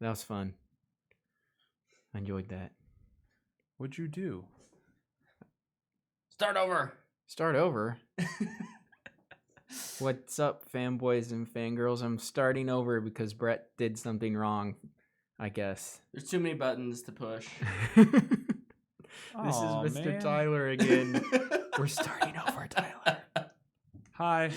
That was fun. I enjoyed that. What'd you do? Start over. Start over. What's up, fanboys and fangirls? I'm starting over because Brett did something wrong, I guess. There's too many buttons to push. This Aw, is Mr. man. Tyler again. We're starting over, Tyler. Hi,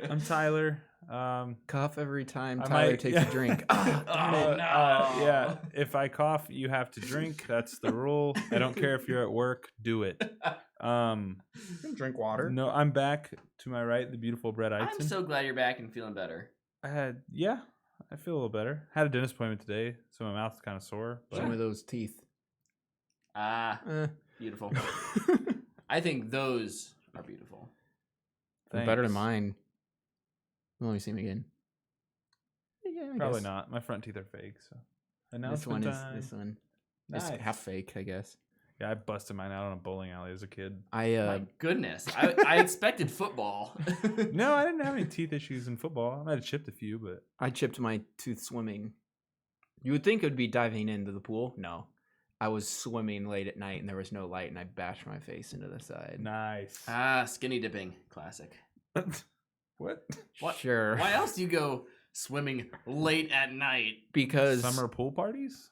I'm Tyler. Cough every time I Tyler might- takes yeah. a drink. Ah, darn it. no. Yeah, if I cough, you have to drink. That's the rule. I don't care if you're at work. Do it. You can drink water. No, I'm back. To my right, the beautiful Brett Eitzen. I'm so glad you're back and feeling better. I feel a little better. Had a dentist appointment today, so my mouth's kind of sore. But Some of those teeth. Ah, Eh. beautiful. I think those are beautiful. They're better than thanks. mine. Let me see them again. Yeah, I Probably guess. not. My front teeth are fake. So This announcement one is time. this one. Nice. It's half fake, I guess. Yeah, I busted mine out on a bowling alley as a kid. My goodness. I expected football. No, I didn't have any teeth issues in football. I might have chipped a few, but I chipped my tooth swimming. You would think it would be diving into the pool. No. I was swimming late at night and there was no light and I bashed my face into the side. nice. Skinny dipping. Classic. What? What? Sure. Why else do you go swimming late at night? Because Summer pool parties?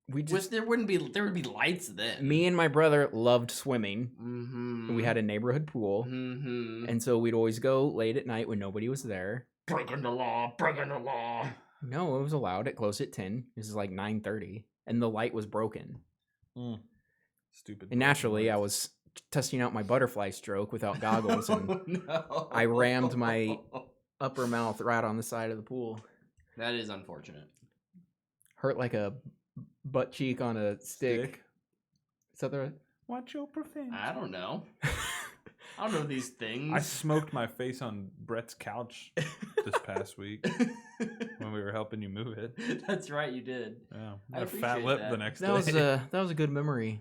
we Which just there would be lights then. me and my brother loved swimming. Mm-hmm. We had a neighborhood pool. Mm-hmm. And so we'd always go late at night when nobody was there. Breaking the law. Breaking the law. No, it was allowed. It closed at 10. This is like 9:30 and the light was broken. Stupid. And naturally, I was testing out my butterfly stroke without goggles and Oh, no. I rammed my upper mouth right on the side of the pool. That is unfortunate. Hurt like a butt cheek on a stick. Is that the right? Watch your profanity. I don't know. I don't know these things. I smoked my face on Brett's couch this past week when we were helping you move it. That's right, you did. Yeah, I had a fat appreciate lip that. the next That day. was a good memory.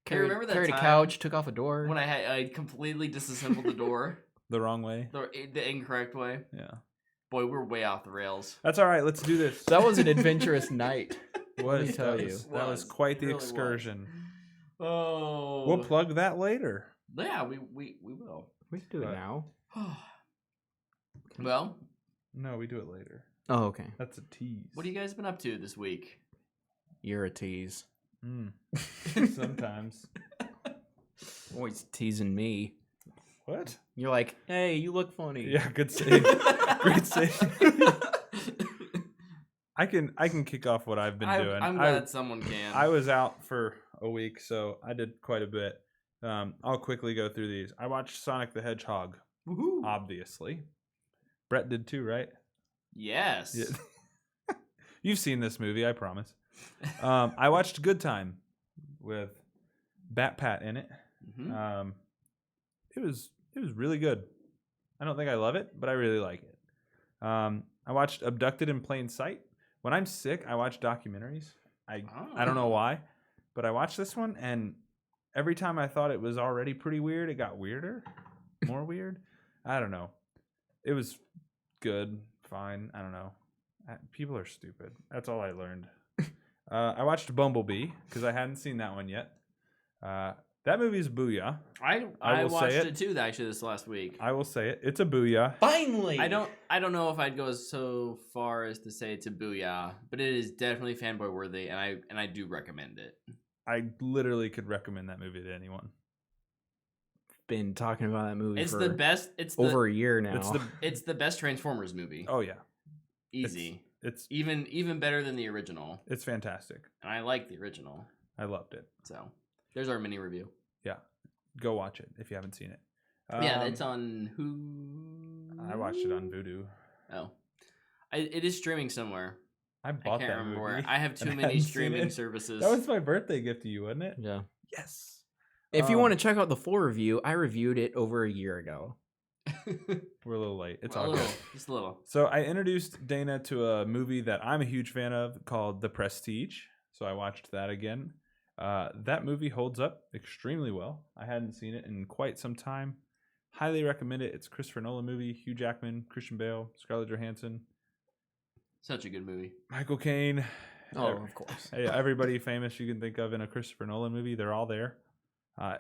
Hey, remember that carried a time couch, took off a door. when I completely disassembled the door the wrong way. the incorrect way? Yeah, Boy, we're way off the rails. that's all right. Let's do this. That was an adventurous night. was, me tell that you. was, that was quite the Really was. excursion. Oh, We'll plug that later. Yeah, we will. We can do it Right. now. Well, No, we do it later. Oh, okay. That's a tease. what have you guys been up to this week? You're a tease. Sometimes. Always teasing me. What? You're like, hey, you look funny. Yeah, good save. Great save. I can kick off what I've been doing. I'm glad someone can. I was out for a week, so I did quite a bit. I'll quickly go through these. I watched Sonic the Hedgehog, Woohoo. obviously. Brett did too, right? Yes. Yeah. You've seen this movie, I promise. I watched Good Time with Bat Pat in it. Mhm. It was really good. I don't think I love it, but I really like it. I watched Abducted in Plain Sight. When I'm sick, I watch documentaries. I don't know why, but I watched this one, and every time I thought it was already pretty weird, it got weirder, more weird. I don't know. It was good, fine. I don't know. People are stupid. That's all I learned. I watched Bumblebee because I hadn't seen that one yet. That movie's booyah. I will say watched it. it too actually this last week. I will say it. It's a booyah. Finally. I don't know if I'd go so far as to say it's a booyah, but it is definitely fanboy worthy, and I do recommend it. I literally could recommend that movie to anyone. Been talking about that movie It's for the best. It's over a year now. It's the best Transformers movie. Oh yeah, Easy. it's Even better than the original. it's fantastic. And I like the original. I loved it. So there's our mini review. Yeah, go watch it if you haven't seen it. Yeah, it's on who? I watched it on Vudu. Oh, it is streaming somewhere. I I bought can't that remember movie. where. I have too and many hadn't seen streaming it. services. That was my birthday gift to you, wasn't it? yeah. Yes. If you want to check out the full review, I reviewed it over a year ago. we're a little late. It's Well, all a good. little, just a little. So I introduced Dana to a movie that I'm a huge fan of called The Prestige. So I watched that again. That movie holds up extremely well. I hadn't seen it in quite some time. Highly recommend it. It's a Christopher Nolan movie. Hugh Jackman, Christian Bale, Scarlett Johansson. Such a good movie. Michael Caine. Oh, of course. Everybody famous you can think of in a Christopher Nolan movie, they're all there.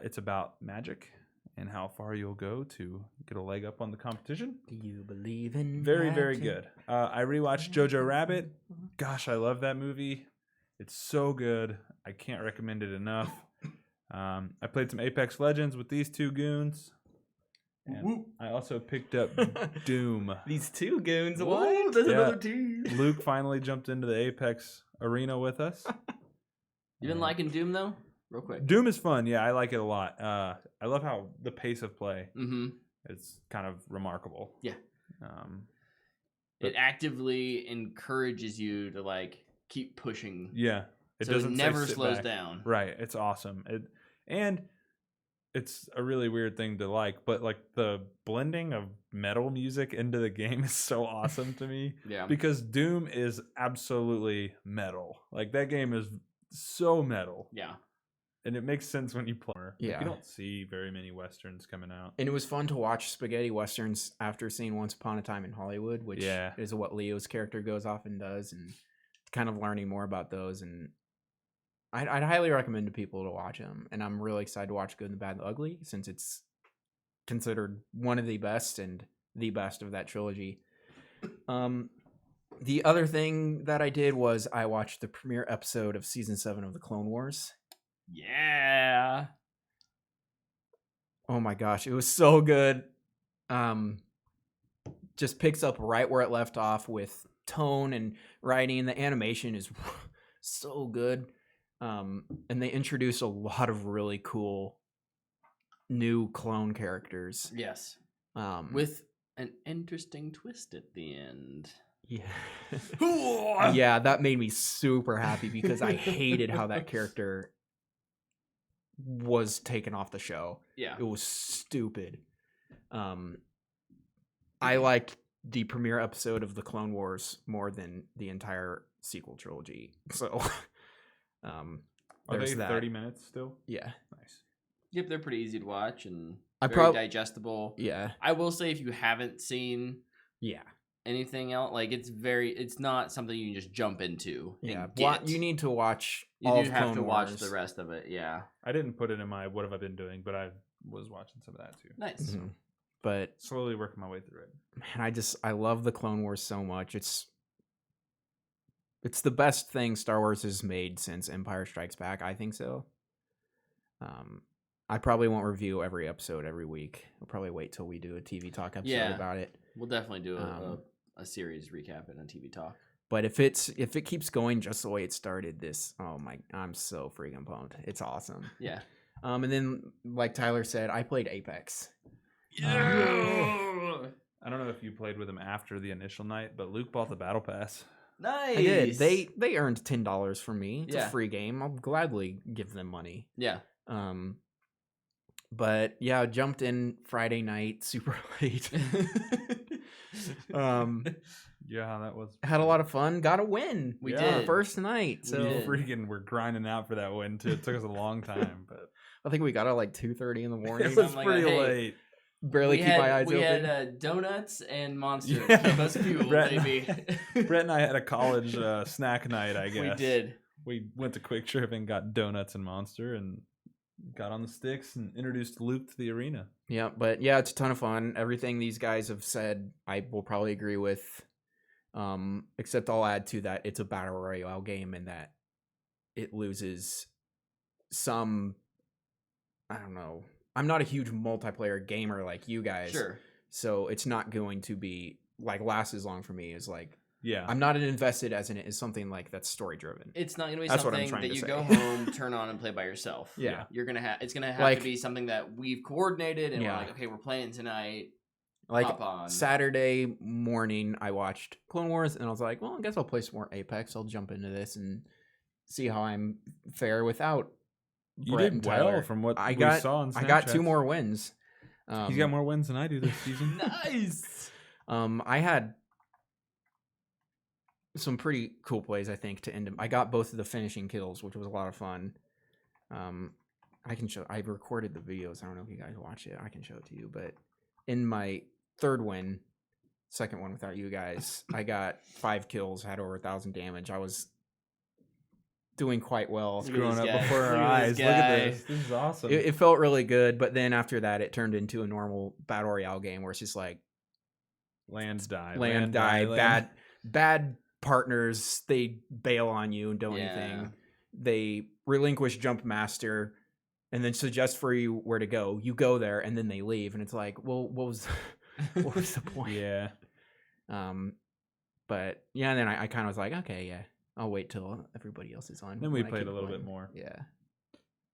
It's about magic and how far you'll go to get a leg up on the competition. Do you believe in Very, very magic? good. I rewatched Jojo Rabbit. Gosh, I love that movie. It's so good. I can't recommend it enough. I played some Apex Legends with these two goons. And I also picked up Doom. These two goons. What? There's another team. Luke finally jumped into the Apex arena with us. You been liking Doom though? Real quick. Doom is fun. Yeah, I like it a lot. I love how the pace of play is kind of remarkable. Yeah. But It actively encourages you to like keep pushing. Yeah. It never slows down. Right. It's awesome. And it's a really weird thing to like, but like the blending of metal music into the game is so awesome to me. Yeah. Because Doom is absolutely metal. Like that game is so metal. Yeah. And it makes sense when you play. Yeah. You don't see very many Westerns coming out. And it was fun to watch spaghetti westerns after seeing Once Upon a Time in Hollywood, which is what Leo's character goes off and does, and kind of learning more about those. And I'd highly recommend to people to watch them. And I'm really excited to watch Good, the Bad, and the Ugly, since it's considered one of the best and the best of that trilogy. The other thing that I did was I watched the premiere episode of season 7 of the Clone Wars. Yeah. Oh my gosh, it was so good. Just picks up right where it left off with tone and writing. The animation is so good. And they introduce a lot of really cool new clone characters. Yes. With an interesting twist at the end. Yeah. Yeah, that made me super happy because I hated how that character was taken off the show. Yeah. It was stupid. I liked the premiere episode of the Clone Wars more than the entire sequel trilogy. So are they 30 minutes still? Yeah. Nice. Yep, they're pretty easy to watch and I very digestible. Yeah. I will say if you haven't seen anything else, like it's not something you can just jump into. Yeah. And you need to watch you all do of have Clone to Wars. watch the rest of it. Yeah. I didn't put it in my what have I been doing, but I was watching some of that too. Nice. Mm-hmm. But slowly working my way through it. Man, I love the Clone Wars so much. It's the best thing Star Wars has made since Empire Strikes Back. I think so. I probably won't review every episode every week. I'll probably wait till we do a TV talk episode about it. We'll definitely do a series recap and a TV talk. But if it keeps going just the way it started, I'm so freaking pumped. It's awesome. Yeah. And then like Tyler said, I played Apex. I don't know if you played with him after the initial night, but Luke bought the battle pass. Nice. I did. They earned $10 from me. It's Yeah. a free game. I'll gladly give them money. Yeah. But yeah, I jumped in Friday night super late. Yeah, that was Had a lot of fun. Got a win. We did did. first night. we So freaking were grinding out for that win too. It took us a long time, but I think we got it like 2:30 in the morning. it was I'm like, pretty hey, late. Barely keep my eyes we open. had donuts and Monster Yeah. to keep us fueled, Brett, baby. Brett and I had a college snack night, I guess. We did. We went to Quick Trip and got donuts and Monster and got on the sticks and introduced Luke to the arena. Yeah, but yeah, it's a ton of fun. Everything these guys have said, I will probably agree with. Except I'll add to that it's a battle royale game and that it loses some. I don't know. I'm not a huge multiplayer gamer like you guys. Sure. So it's not going to be like last as long for me as like. Yeah. I'm not invested as in it is something like that's story driven. It's not going to be That's what I'm something trying that to you say. go home, turn on, and play by yourself. Yeah. You're gonna have. It's gonna have Like- to be something that we've coordinated, and Yeah. we're like, okay, we're playing tonight. Like Hop on. Saturday morning, I watched Clone Wars, and I was like, "Well, I guess I'll play some more Apex. I'll jump into this and see how I'm fare without." You Brett did and well Tyler. from what I we got. saw on Snapchat. I got 2 more wins. He's got more wins than I do this season. Nice. I had some pretty cool plays, I think, to end him. I got both of the finishing kills, which was a lot of fun. I can show. I recorded the videos. I don't know if you guys watch it. I can show it to you. But in my third win, second one without you guys. I got 5 kills, had over 1,000 damage. I was doing quite well. It's growing up before our eyes. Look at this. This is awesome. It felt really good, but then after that, it turned into a normal battle royale game where it's just like land die, bad partners. They bail on you and do anything. They relinquish jump master and then suggest for you where to go. You go there and then they leave, and it's like, well, what was the point? Yeah. But yeah, and then I kind of was like, okay, yeah, I'll wait till everybody else is on. Then we played a little bit more. Yeah.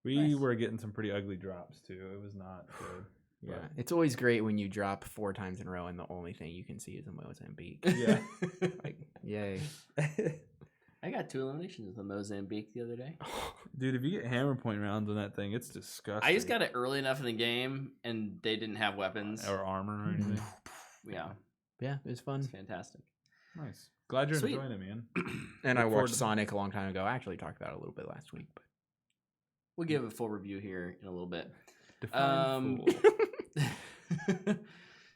We were getting some pretty ugly drops too. It was not good. Yeah, it's always great when you drop 4 times in a row and the only thing you can see is a Mozambique. Yeah. Like, yay. I got 2 eliminations with a Mozambique the other day. Dude, if you get hammer point rounds on that thing, it's disgusting. I just got it early enough in the game, and they didn't have weapons. Or armor or anything. Yeah. Yeah, it was fun. It's fantastic. Nice. Glad you're enjoying it, man. And I watched Sonic a long time ago. I actually talked about it a little bit last week. But we'll give a full review here in a little bit.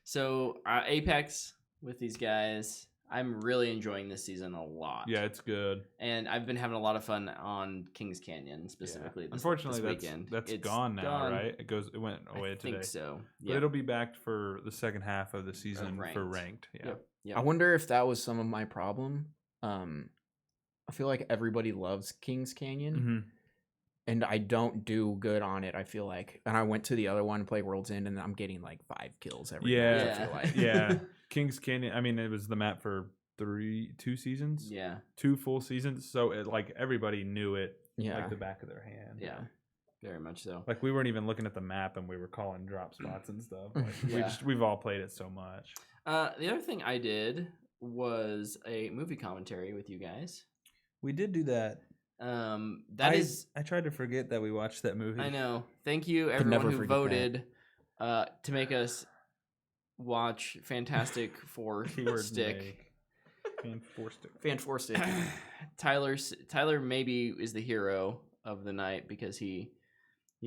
So Apex with these guys, I'm really enjoying this season a lot. Yeah, it's good. And I've been having a lot of fun on Kings Canyon specifically. Yeah. Unfortunately, this weekend. That's gone now, right? It went away today. I think so. But it'll be back for the second half of the season for ranked. Yeah. Yep. I wonder if that was some of my problem. I feel like everybody loves Kings Canyon. Mm-hmm. And I don't do good on it, I feel like. And I went to the other one, play World's End, and I'm getting like 5 kills every match, I feel like. Yeah. Kings Canyon, I mean, it was the map for 2 seasons. Yeah. 2 full seasons. So it, like, everybody knew it like the back of their hand. Yeah. Very much so. Like, we weren't even looking at the map and we were calling drop spots and stuff. Like, we've all played it so much. The other thing I did was a movie commentary with you guys. We did do that. I tried to forget that we watched that movie. I know. Thank you everyone who voted to make us watch Fantastic Four Stick. Fan Four Stick. Tyler maybe is the hero of the night because he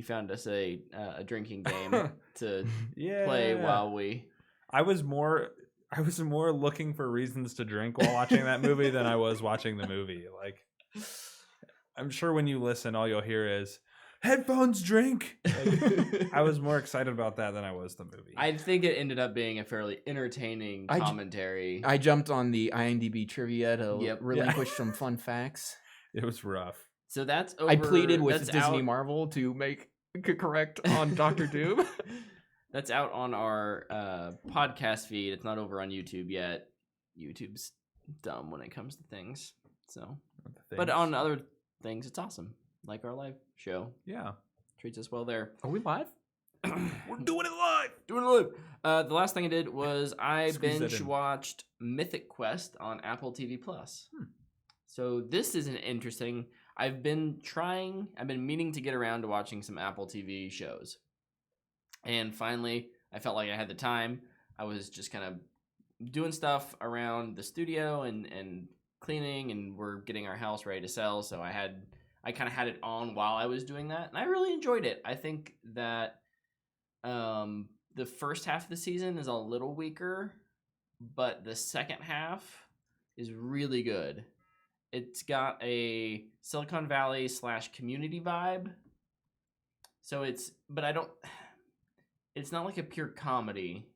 found us a drinking game to play while we. I was more looking for reasons to drink while watching that movie than I was watching the movie. Like, I'm sure when you listen, all you'll hear is headphones drink. Like, I was more excited about that than I was the movie. I think it ended up being a fairly entertaining commentary. I jumped on the IMDb trivia to relinquish some fun facts. It was rough. So that's over. I pleaded with Disney Marvel to make correct on Doctor Doom. That's out on our podcast feed. It's not over on YouTube yet. YouTube's dumb when it comes to things. So, but on other things, it's awesome. Like our live show. Yeah. Treats us well there. Are we live? We're doing it live. The last thing I did was I binge watched Mythic Quest on Apple TV Plus. So this is an interesting. I've been meaning to get around to watching some Apple TV shows. And finally, I felt like I had the time. I was just kind of doing stuff around the studio and cleaning, and we're getting our house ready to sell. So I kind of had it on while I was doing that, and I really enjoyed it. I think that the first half of the season is a little weaker, but the second half is really good. It's got a Silicon Valley / community vibe. So it's not like a pure comedy,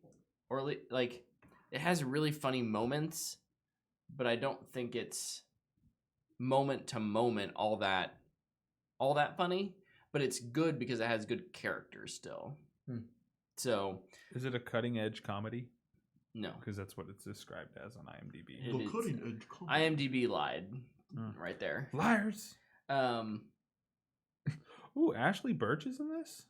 or like it has really funny moments, but I don't think it's moment to moment all that funny, but it's good because it has good characters still. So is it a cutting edge comedy? No, because that's what it's described as on IMDb. The cutting edge comedy. IMDb lied right there. Liars. Ooh, Ashley Birch is in this?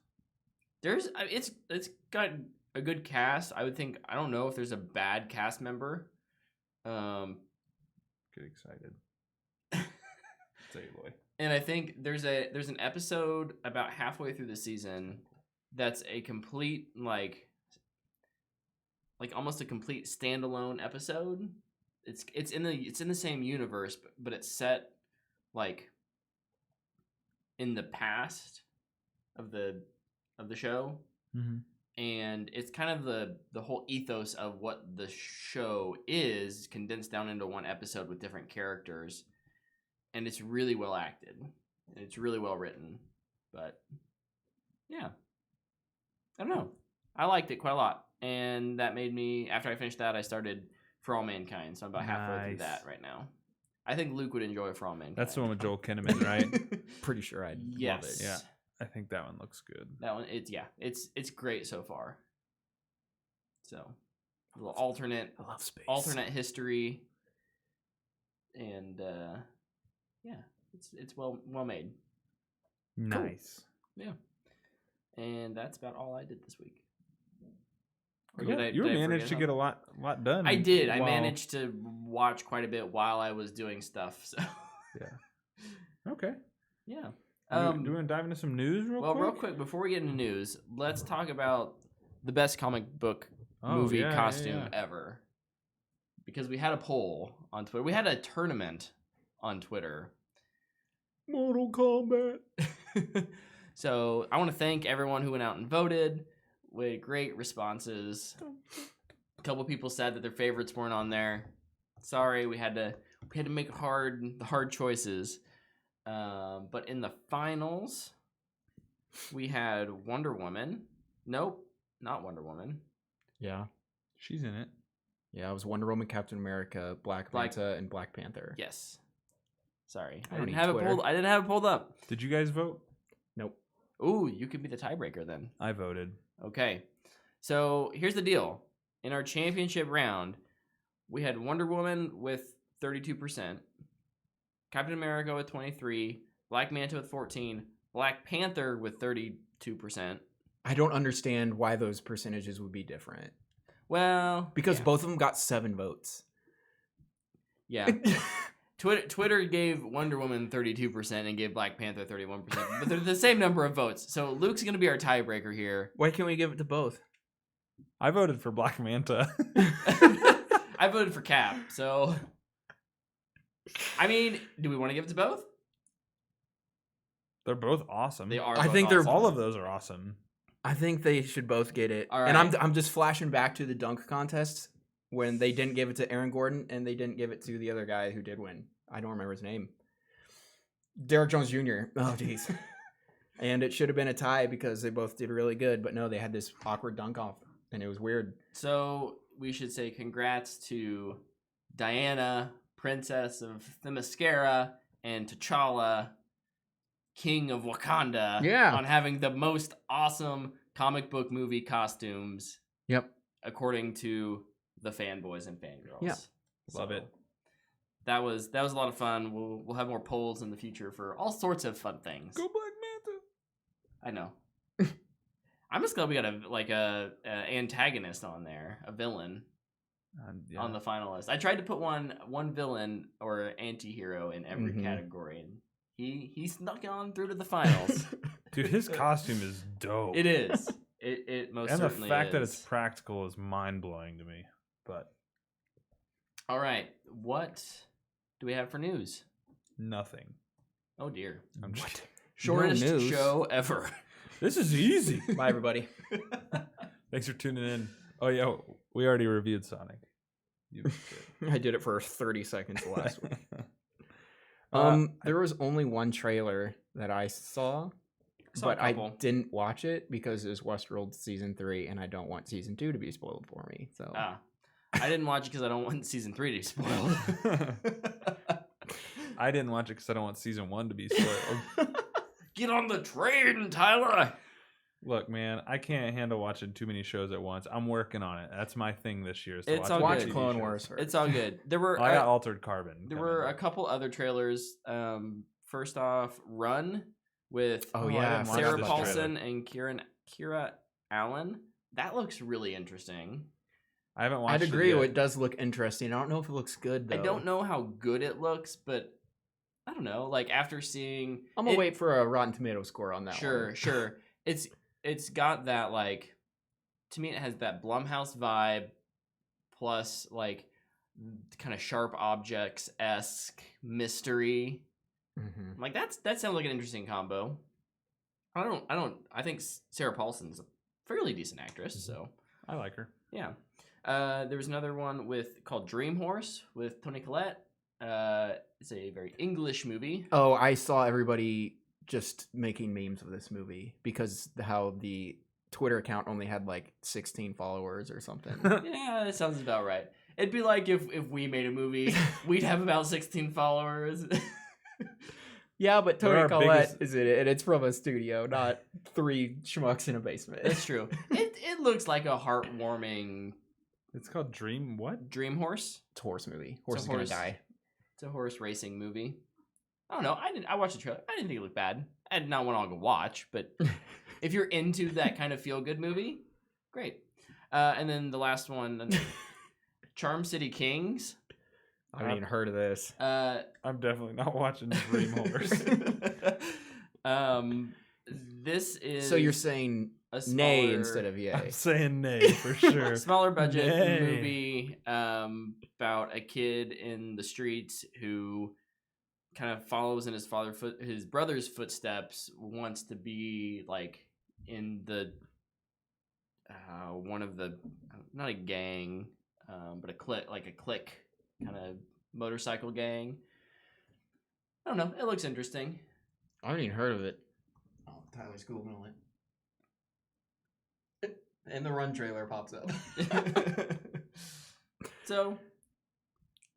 It's got a good cast. I would think. I don't know if there's a bad cast member. Get excited. Say boy. And I think there's an episode about halfway through the season that's a complete like almost a complete standalone episode. It's in the same universe, but it's set like in the past of the show. Mm-hmm. and it's kind of the whole ethos of what the show is condensed down into one episode with different characters, and it's really well acted and it's really well written. But yeah, I don't know, I liked it quite a lot, and that made me, after I finished that, I started For All Mankind, so I'm about halfway through that right now. I think Luke would enjoy For All Mankind. That's the one with Joel Kinnaman, right? Pretty sure I'd love it. Yeah, I think that one looks good. That one, it's great so far. So, a little alternate history, and yeah, it's well made. Nice. Cool. Yeah, and that's about all I did this week. Cool. You managed to get a lot done. I did. I managed to watch quite a bit while I was doing stuff. So yeah. Okay. Yeah. Do you want to dive into some news real quick? Well, real quick, before we get into news, let's talk about the best comic book movie costume ever. Because we had a poll on Twitter. We had a tournament on Twitter. Mortal Kombat. So I want to thank everyone who went out and voted. We had great responses. A couple people said that their favorites weren't on there. Sorry, we had to make the hard choices. But in the finals, we had Wonder Woman. Nope, not Wonder Woman. Yeah, she's in it. Yeah, it was Wonder Woman, Captain America, Black Manta, and Black Panther. Yes. Sorry, I didn't have it pulled up. Did you guys vote? Nope. Ooh, you could be the tiebreaker then. I voted. Okay, so here's the deal. In our championship round, we had Wonder Woman with 32%, Captain America with 23%, Black Manta with 14%, Black Panther with 32%. I don't understand why those percentages would be different. Well, because both of them got 7 votes. Yeah. Twitter gave Wonder Woman 32% and gave Black Panther 31%, but they're the same number of votes. So Luke's going to be our tiebreaker here. Why can't we give it to both? I voted for Black Manta. I voted for Cap. So, I mean, do we want to give it to both? They're both awesome. They are. I think they're all of those are awesome. I think they should both get it. All right. And I'm just flashing back to the dunk contest when they didn't give it to Aaron Gordon and they didn't give it to the other guy who did win. I don't remember his name. Derrick Jones Jr. Oh, jeez. And it should have been a tie because they both did really good, but no, they had this awkward dunk off, and it was weird. So we should say congrats to Diana, Princess of Themyscira, and T'Challa, King of Wakanda, on having the most awesome comic book movie costumes. Yep. According to the fanboys and fangirls. Yeah. Love it. That was a lot of fun. We'll have more polls in the future for all sorts of fun things. Go Black Manta. I know. I'm just glad we got a antagonist on there, a villain on the finalist. I tried to put one villain or anti-hero in every category, and he snuck on through to the finals. Dude, his costume is dope. It is. It most certainly is. And the fact that it's practical is mind-blowing to me. But all right, what do we have for news? Nothing. Oh dear. What? Shortest show ever. This is easy. Bye, everybody. Thanks for tuning in. Oh yeah, we already reviewed Sonic. I did it for 30 seconds last week. There was only one trailer that I saw, but I didn't watch it because it was Westworld Season 3, and I don't want Season 2 to be spoiled for me. So I didn't watch it because I don't want Season 3 to be spoiled. I didn't watch it because I don't want Season 1 to be spoiled. Get on the train, Tyler! Look, man, I can't handle watching too many shows at once. I'm working on it. That's my thing this year. Is to watch Clone Wars. It's all good. There were I got Altered Carbon. There were a couple other trailers. First off, Run with Sarah Paulson and Kira Allen. That looks really interesting. I haven't watched it. I'd agree. It does look interesting. I don't know if it looks good, though. I don't know how good it looks, but I don't know. Like, after seeing... I'm going to wait for a Rotten Tomato score on that one. Sure. It's got that, like... To me, it has that Blumhouse vibe, plus, like, kind of Sharp Objects-esque mystery. Mm-hmm. Like, that sounds like an interesting combo. I think Sarah Paulson's fairly decent actress. So I like her. Yeah. There was another one called Dream Horse with Toni Collette. It's a very English movie. Oh, I saw everybody just making memes of this movie because how the Twitter account only had like 16 followers or something. Yeah, that sounds about right. It'd be like if we made a movie, we'd have about 16 followers. Yeah, but Toni Collette is in it, and it's from a studio, not 3 schmucks in a basement. That's true. It looks like a heartwarming. It's called Dream Horse. It's a horse movie. Horse is gonna die. It's a horse racing movie. I don't know. I watched the trailer. I didn't think it looked bad. I did not want to go watch, but if you're into that kind of feel good movie, great. And then the last one, Charm City Kings. I haven't even heard of this. I'm definitely not watching Dream Horse. This is. So you're saying nay instead of yay? I'm saying nay for sure. Smaller budget movie about a kid in the streets who kind of follows in his brother's footsteps. Wants to be like in the one of the not a gang, but a clique kind of motorcycle gang. I don't know. It looks interesting. I haven't even heard of it. Oh, Tyler's Googling it. And the Run trailer pops up. So,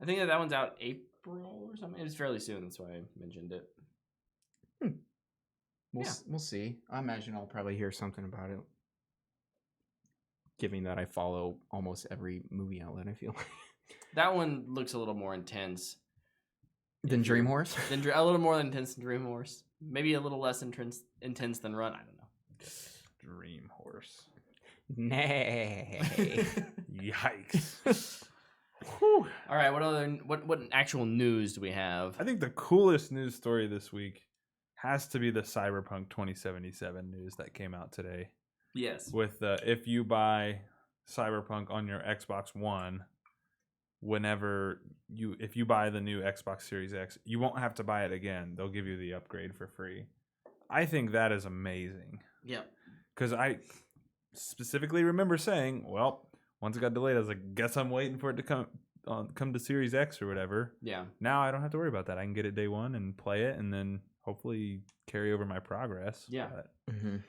I think that one's out April or something. It was fairly soon. That's why I mentioned it. We'll see. I imagine I'll probably hear something about it. Given that I follow almost every movie outlet, I feel like. That one looks a little more intense than Dream Horse. A little more intense than Dream Horse. Maybe a little less intense than Run. I don't know. Dream Horse. Nay. Yikes. All right. What actual news do we have? I think the coolest news story this week has to be the Cyberpunk 2077 news that came out today. Yes. With if you buy Cyberpunk on your Xbox One, if you buy the new Xbox Series X, you won't have to buy it again. They'll give you the upgrade for free. I think that is amazing. Yeah. Because I specifically remember saying, well, once it got delayed, I was like, guess I'm waiting for it to come to Series X or whatever. Yeah. Now I don't have to worry about that. I can get it day one and play it, and then hopefully carry over my progress. Yeah.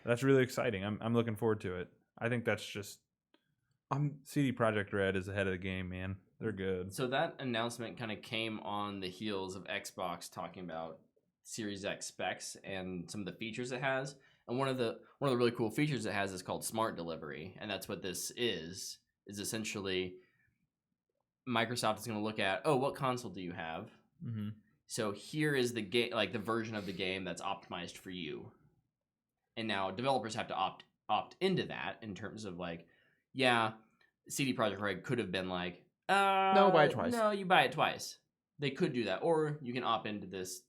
That's really exciting. I'm looking forward to it. I think that's just CD Projekt Red is ahead of the game, man. They're good. So that announcement kind of came on the heels of Xbox talking about Series X specs and some of the features it has. And one of the really cool features it has is called Smart Delivery, and that's what this is essentially Microsoft is going to look at, what console do you have? Mm-hmm. So here is the game, like the version of the game that's optimized for you. And now developers have to opt into that in terms of like, CD Projekt Red could have been like, no, buy it twice. No, you buy it twice. They could do that, or you can opt into this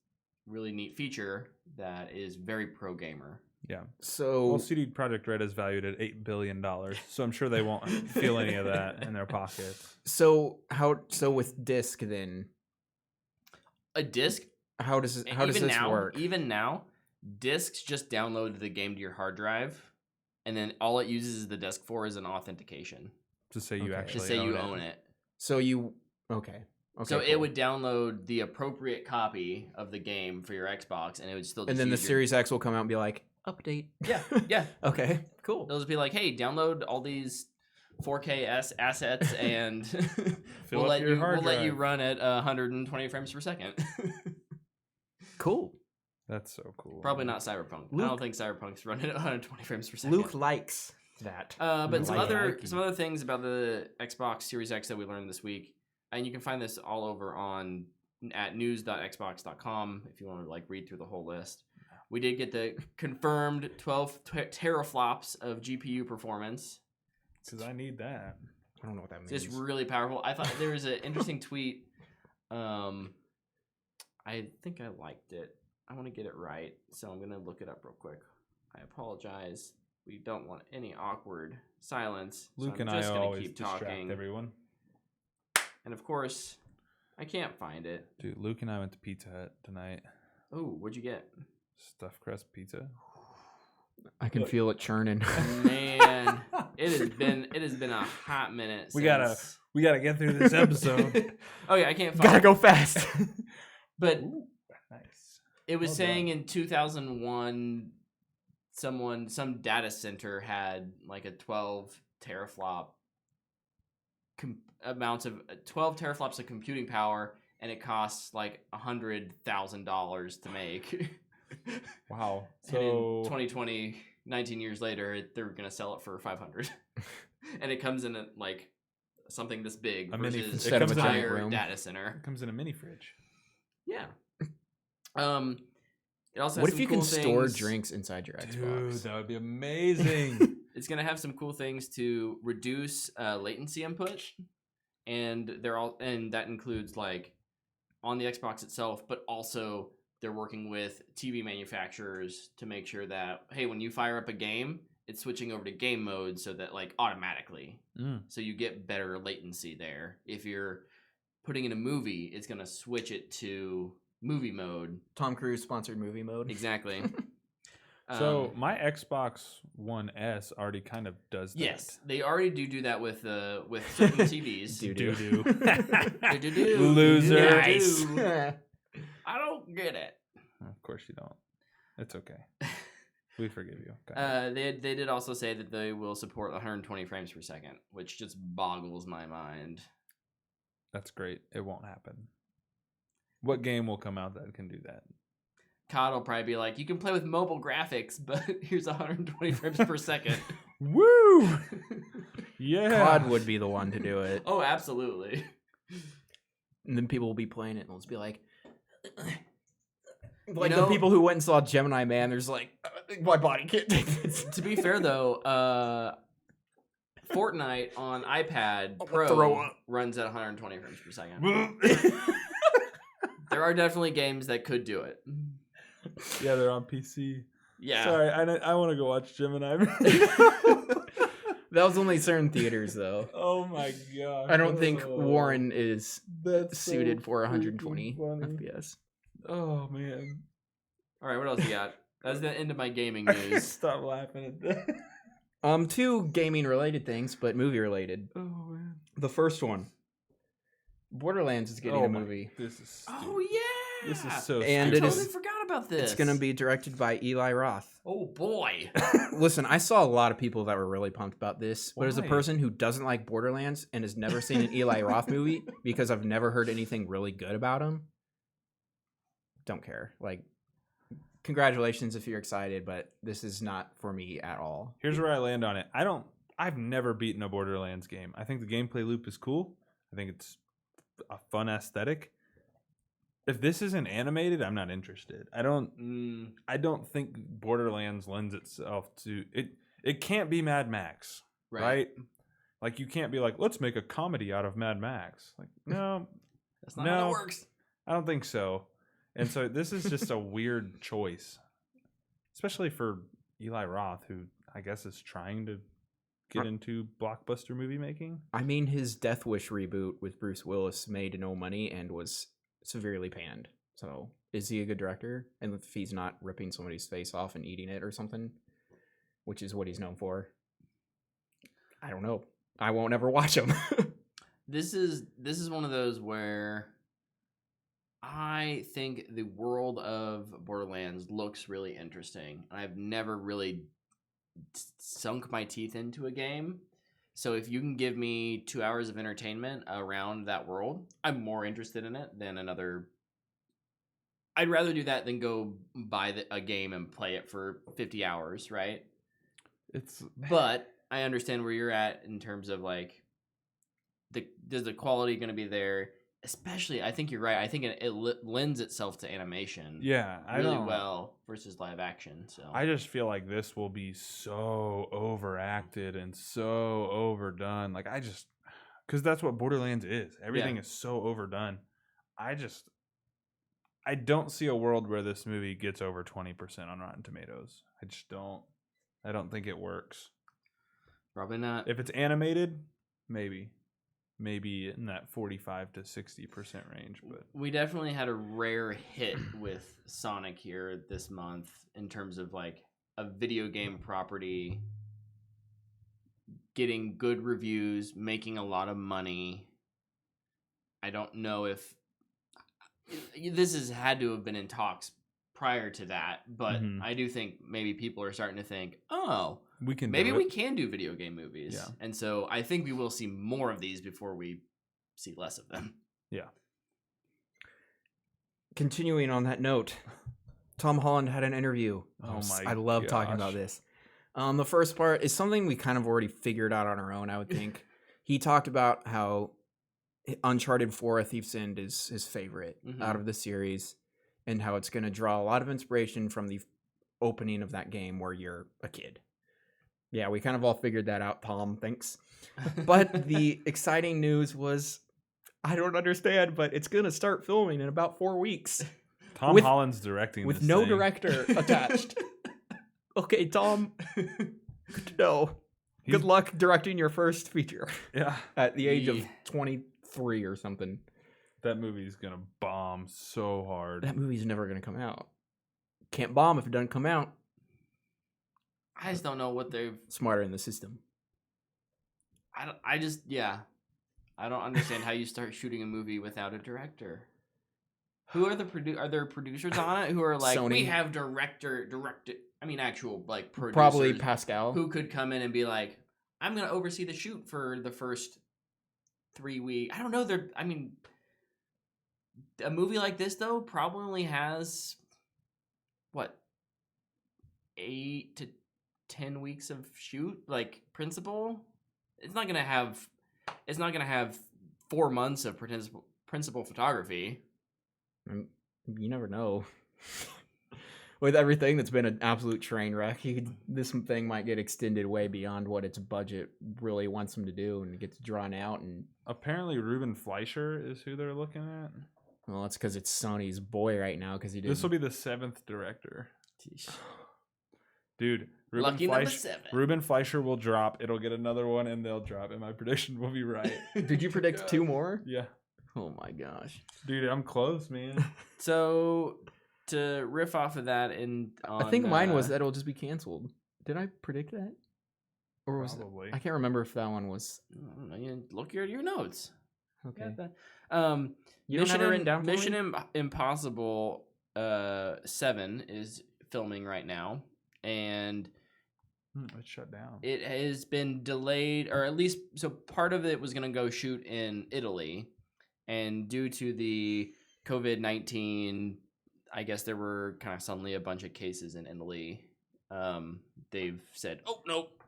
really neat feature that is very pro gamer. Yeah. So CD Projekt Red is valued at $8 billion, so I'm sure they won't feel any of that in their pockets. So with disc then? A disc? How does this work? Even now, discs just download the game to your hard drive, and then all it uses is the disc for is an authentication to say you actually own it. So you okay. So cool. It would download the appropriate copy of the game for your Xbox, and it would still. And then the Series X will come out and be like, update. Yeah. Okay, cool. They'll just be like, hey, download all these 4K assets, and we'll let you run at 120 frames per second. Cool. That's so cool. Probably not Cyberpunk. I don't think Cyberpunk's running at 120 frames per second. Luke likes that. But some other things about the Xbox Series X that we learned this week, and you can find this all over at news.xbox.com if you want to read through the whole list. We did get the confirmed 12 teraflops of GPU performance. Because I need that. I don't know what that means. It's really powerful. I thought there was an interesting tweet. I think I liked it. I want to get it right, so I'm going to look it up real quick. I apologize. We don't want any awkward silence. Luke so and I always distract everyone. And of course, I can't find it. Dude, Luke and I went to Pizza Hut tonight. Oh, what'd you get? Stuffed crust pizza. I can feel it churning. Man, it has been a hot minute. We gotta get through this episode. Oh yeah, I can't. Gotta go fast. But nice. It was saying in 2001, some data center had like a 12 teraflop amounts of 12 teraflops of computing power, and it costs like $100,000 to make. Wow. So in 2020, 19 years later, they're gonna sell it for 500, and it comes in like something this big versus instead of a giant room. data center. It comes in a mini fridge. Yeah. It also has what if some you cool can store things. drinks inside your Xbox? Dude, that would be amazing. It's gonna have some cool things to reduce latency input, and that includes like on the Xbox itself, but also they're working with TV manufacturers to make sure that hey, when you fire up a game, it's switching over to game mode so that like automatically, so you get better latency there. If you're putting in a movie, it's gonna switch it to movie mode. Tom Cruise sponsored movie mode. Exactly. So my Xbox One S already kind of does that. Yes, they already do that with certain TVs. Do. Loser. Nice. I don't get it. Of course you don't. It's okay. We forgive you. Okay. They did also say that they will support 120 frames per second, which just boggles my mind. That's great. It won't happen. What game will come out that can do that? COD will probably be like, you can play with mobile graphics, but here's 120 frames per second. Woo! Yeah. COD would be the one to do it. Oh, absolutely. And then people will be playing it and it'll just be like the people who went and saw Gemini Man, there's like, my body can't take this. To be fair, though, Fortnite on iPad Pro runs at 120 frames per second. There are definitely games that could do it. Yeah, they're on PC. Yeah. Sorry, I want to go watch Gemini. That was only certain theaters, though. Oh my gosh. I don't think Warren is suited for 120 FPS. Oh man. All right, what else you got? That's the end of my gaming news. Stop laughing at that. 2 gaming related things, but movie related. Oh man. The first one, Borderlands is getting a movie. This is stupid. Oh yeah. This is so and stupid. I totally forgot about this. It's going to be directed by Eli Roth. Oh boy. Listen, I saw a lot of people that were really pumped about this, but as a Why? person who doesn't like Borderlands and has never seen an Eli Roth movie because I've never heard anything really good about him, don't care. Like, congratulations if you're excited, but this is not for me at all. Here's where I land on it. I've never beaten a Borderlands game. I think the gameplay loop is cool. I think it's a fun aesthetic. If this isn't animated, I'm not interested. I don't think Borderlands lends itself to it. It can't be Mad Max, right? Like you can't be like, let's make a comedy out of Mad Max. Like, no, that's not how it works. I don't think so. And so this is just a weird choice, especially for Eli Roth, who I guess is trying to get into blockbuster movie making. I mean, his Death Wish reboot with Bruce Willis made no money and was severely panned. So is he a good director? And if he's not ripping somebody's face off and eating it or something, which is what he's known for, I don't know. I won't ever watch him. This is one of those where I think the world of Borderlands looks really interesting. I've never really sunk my teeth into a game. So if you can give me 2 hours of entertainment around that world, I'm more interested in it than another. I'd rather do that than go buy a game and play it for 50 hours, right? But I understand where you're at in terms of like, is the quality going to be there? Especially, I think you're right. I think it lends itself to animation. Yeah, really well versus live action. So I just feel like this will be so overacted and so overdone. Like because that's what Borderlands is. Everything is so overdone. I don't see a world where this movie gets over 20% on Rotten Tomatoes. I just don't. I don't think it works. Probably not. If it's animated, maybe in that 45 to 60% range. But we definitely had a rare hit with Sonic here this month in terms of like a video game property getting good reviews, making a lot of money. I don't know if this has had to have been in talks prior to that, but I do think maybe people are starting to think, oh, we can do video game movies. Yeah. And so I think we will see more of these before we see less of them. Yeah. Continuing on that note, Tom Holland had an interview. I love talking about this. The first part is something we kind of already figured out on our own, I would think. He talked about how Uncharted 4: A Thief's End is his favorite out of the series, and how it's going to draw a lot of inspiration from the opening of that game where you're a kid. Yeah, we kind of all figured that out, Tom. Thanks. But the exciting news was, I don't understand, but it's going to start filming in about 4 weeks. Tom Holland's directing with no director attached. Okay, Tom. Good to know. Good luck directing your first feature. Yeah. At the age of 23 or something. That movie's going to bomb so hard. That movie's never going to come out. Can't bomb if it doesn't come out. I just don't know what they've... Smarter in the system. I don't understand how you start shooting a movie without a director. Who are are there producers on it who are like, Sony. We have actual like producers. Probably Pascal. Who could come in and be like, I'm going to oversee the shoot for the first 3 weeks. I don't know. A movie like this though probably only has 8 to 10 weeks of shoot, like principal. It's not gonna have 4 months of principal photography. You never know. With everything that's been an absolute train wreck, this thing might get extended way beyond what its budget really wants them to do, and it gets drawn out. And apparently, Ruben Fleischer is who they're looking at. Well, that's because it's Sony's boy right now. Because this will be the 7th director. Dude, Ruben Fleischer will drop. It'll get another one, and they'll drop. And my prediction will be right. Did you predict 2 more? Yeah. Oh my gosh, dude, I'm close, man. So to riff off of that, I think mine was that it'll just be canceled. Did I predict that? Or was probably? I can't remember if that one was. I don't know. You look at your notes. Okay. Mission Impossible 7 is filming right now, and it's shut down. It has been delayed, or at least so part of it was going to go shoot in Italy, and due to the COVID-19, I guess there were kind of suddenly a bunch of cases in Italy. They've said, "Oh nope,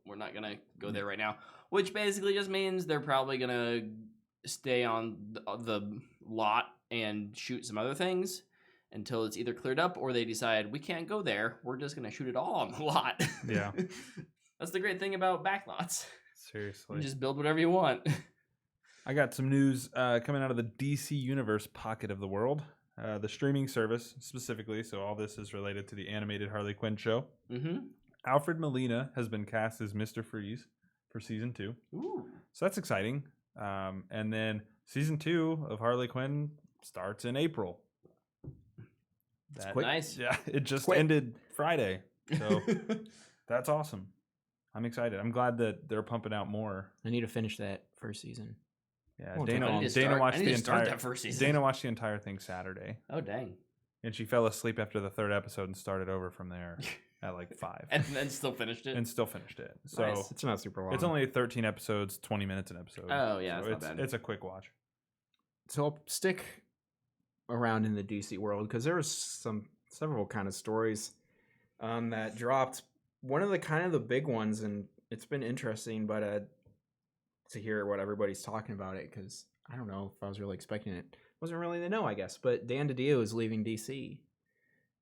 we're not going to go there right now," which basically just means they're probably going to stay on the lot and shoot some other things until it's either cleared up or they decide we can't go there. We're just going to shoot it all on the lot. Yeah. That's the great thing about backlots. Seriously. You just build whatever you want. I got some news coming out of the DC Universe pocket of the world. The streaming service specifically. So all this is related to the animated Harley Quinn show. Mm-hmm. Alfred Molina has been cast as Mr. Freeze for season 2. Ooh. So that's exciting. And then season 2 of Harley Quinn starts in April. That's nice. Yeah, it just ended Friday. So that's awesome. I'm excited. I'm glad that they're pumping out more. I need to finish that first season. Yeah, Dana watched the entire thing Saturday. Oh dang. And she fell asleep after the 3rd episode and started over from there at like 5. And then still finished it? So nice. It's not super long. It's only 13 episodes, 20 minutes an episode. Oh yeah, so that's not bad. It's a quick watch. So I'll stick around in the DC world because there was several kind of stories that dropped. One of the big ones, and it's been interesting, but to hear what everybody's talking about it, because I don't know if I was really expecting it. Wasn't really the know, I guess. But Dan DiDio is leaving DC.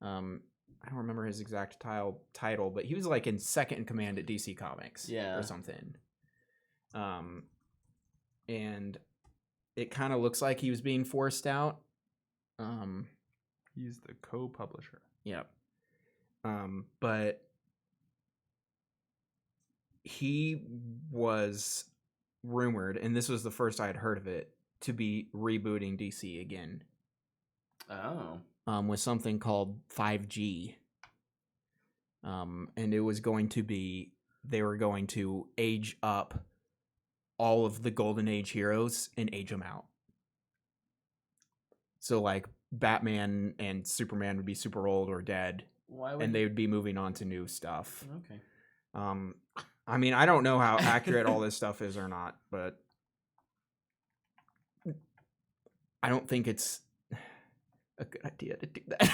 I don't remember his exact title, but he was like in second in command at DC Comics, or something. And it kind of looks like he was being forced out. He's the co-publisher. Yep. But he was rumored, and this was the first I had heard of it, to be rebooting DC again. Oh. With something called 5G. and it was going to be they were going to age up all of the Golden Age heroes and age them out. So like Batman and Superman would be super old or dead, and they would be moving on to new stuff. Okay. I mean, I don't know how accurate all this stuff is or not, but I don't think it's a good idea to do that.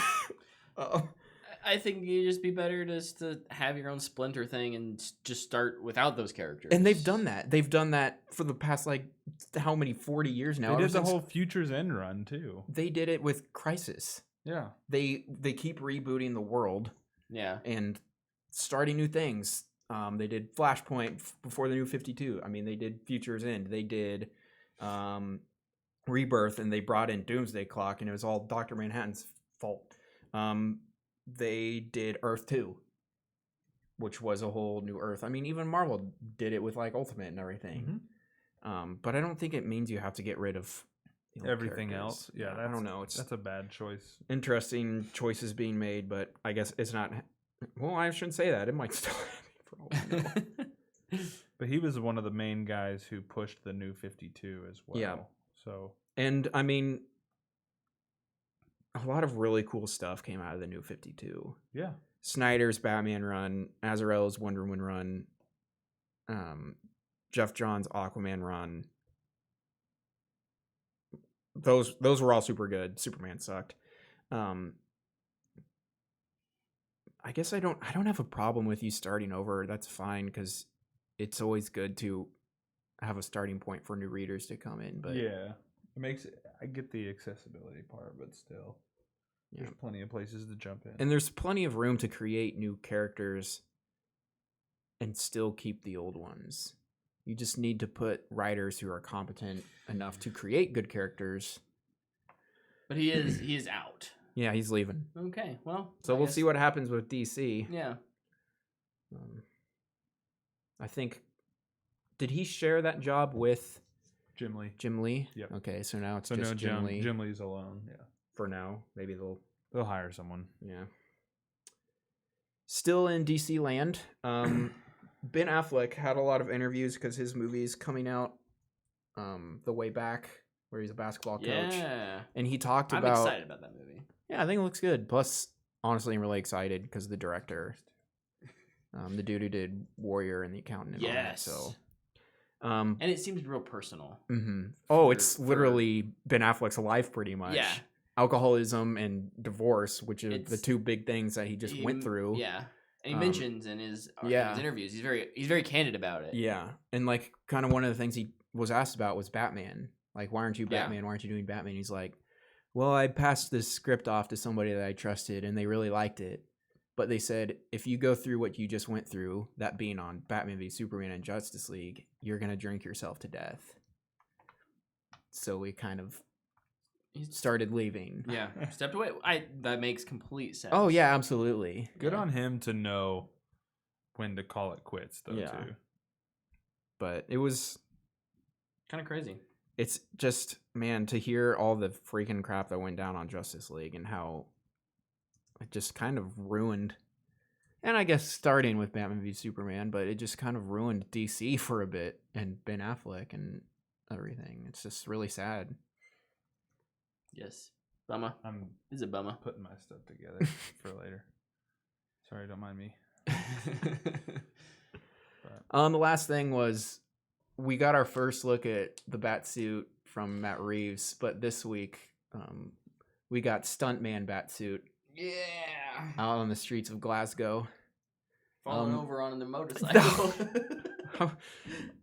I think you'd just be better just to have your own Splinter thing and just start without those characters. And they've done that. They've done that for the past, like, how many, 40 years now? They did the whole Future's End run, too. They did it with Crisis. Yeah. They keep rebooting the world. Yeah. And starting new things. They did Flashpoint before the New 52. I mean, they did Future's End. They did Rebirth, and they brought in Doomsday Clock, and it was all Dr. Manhattan's fault. They did Earth 2, which was a whole new Earth. I mean, even Marvel did it with like Ultimate and everything. Mm-hmm. But I don't think it means you have to get rid of everything characters. else. Yeah, I don't know. That's a bad choice. Interesting choices being made, but I guess it's not. Well, I shouldn't say that. It might still happen for all we know. But he was one of the main guys who pushed the New 52 as well. Yeah. So, and I mean, a lot of really cool stuff came out of the New 52. Yeah. Snyder's Batman run, Azzarello's Wonder Woman run, Jeff Johns' Aquaman run. Those were all super good. Superman sucked. I guess I don't have a problem with you starting over. That's fine, because it's always good to have a starting point for new readers to come in. But yeah, it makes it. I get the accessibility part, but still, there's plenty of places to jump in, and there's plenty of room to create new characters and still keep the old ones. You just need to put writers who are competent enough to create good characters. But he is out. Yeah, he's leaving. Okay, well, so we'll see what happens with DC. Yeah. I think, did he share that job with Jim Lee? Jim Lee? Yep. Okay, so now it's just Jim Lee. Jim Lee's alone. Yeah. For now, maybe they'll hire someone. Yeah. Still in DC land, Ben Affleck had a lot of interviews because his movie's coming out The Way Back, where he's a basketball coach. Yeah. And he talked I'm excited about that movie. Yeah, I think it looks good. Plus, honestly, I'm really excited because of the director. The dude who did Warrior and The Accountant. And yes. All that, so. And it seems real personal. Mm-hmm. Oh, it's literally Ben Affleck's life, pretty much. Yeah. Alcoholism and divorce, which are the two big things that he just went through. Yeah. And he mentions in his interviews, he's very candid about it. Yeah. And like kind of one of the things he was asked about was Batman. Like, why aren't you Batman? Yeah. Why aren't you doing Batman? He's like, well, I passed this script off to somebody that I trusted and they really liked it. But they said, if you go through what you just went through, that being on Batman v Superman and Justice League, you're going to drink yourself to death. So we kind of started leaving. Yeah. Stepped away. That makes complete sense. Oh, yeah, absolutely. Good on him to know when to call it quits, though, too. But it was kind of crazy. It's just, man, to hear all the freaking crap that went down on Justice League and how it just kind of ruined, and I guess starting with Batman v Superman, but it just kind of ruined DC for a bit and Ben Affleck and everything. It's just really sad. Yes. Bummer. It's a bummer. Putting my stuff together for later. Sorry, don't mind me. The last thing was we got our first look at the Batsuit from Matt Reeves, but this week we got Stuntman Batsuit. Yeah. Out on the streets of Glasgow. Falling over on the motorcycle.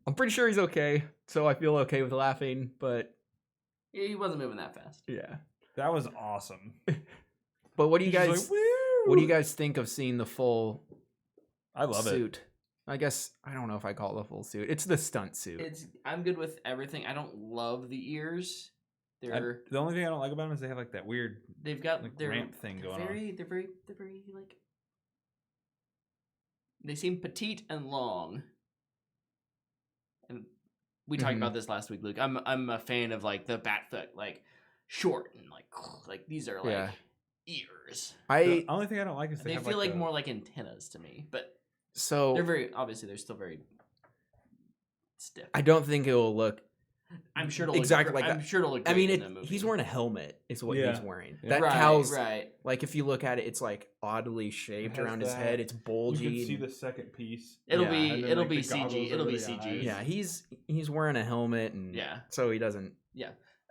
I'm pretty sure he's okay, so I feel okay with laughing, but he wasn't moving that fast. Yeah. That was awesome. But what do you guys think of seeing the full I love suit? It. I guess I don't know if I call it the full suit. It's the stunt suit. I'm good with everything. I don't love the ears. The only thing I don't like about them is they have like that weird. They've got like ramp thing going on. They're very like. They seem petite and long. And we talked about this last week, Luke. I'm a fan of like the Batfoot, like short and like these are like ears. The only thing I don't like is they feel like more like antennas to me, but so they're still very stiff. I don't think it will look. I'm sure it'll exactly look, like that. I'm sure it'll look. Great in the movie. He's wearing a helmet. Is what he's wearing. Yeah. That cow's right. like if you look at it, it's like oddly shaped around his head. It's bulgy. You can see the second piece. It'll be CG. It'll be CG. Yeah, he's wearing a helmet, and so he doesn't. Yeah,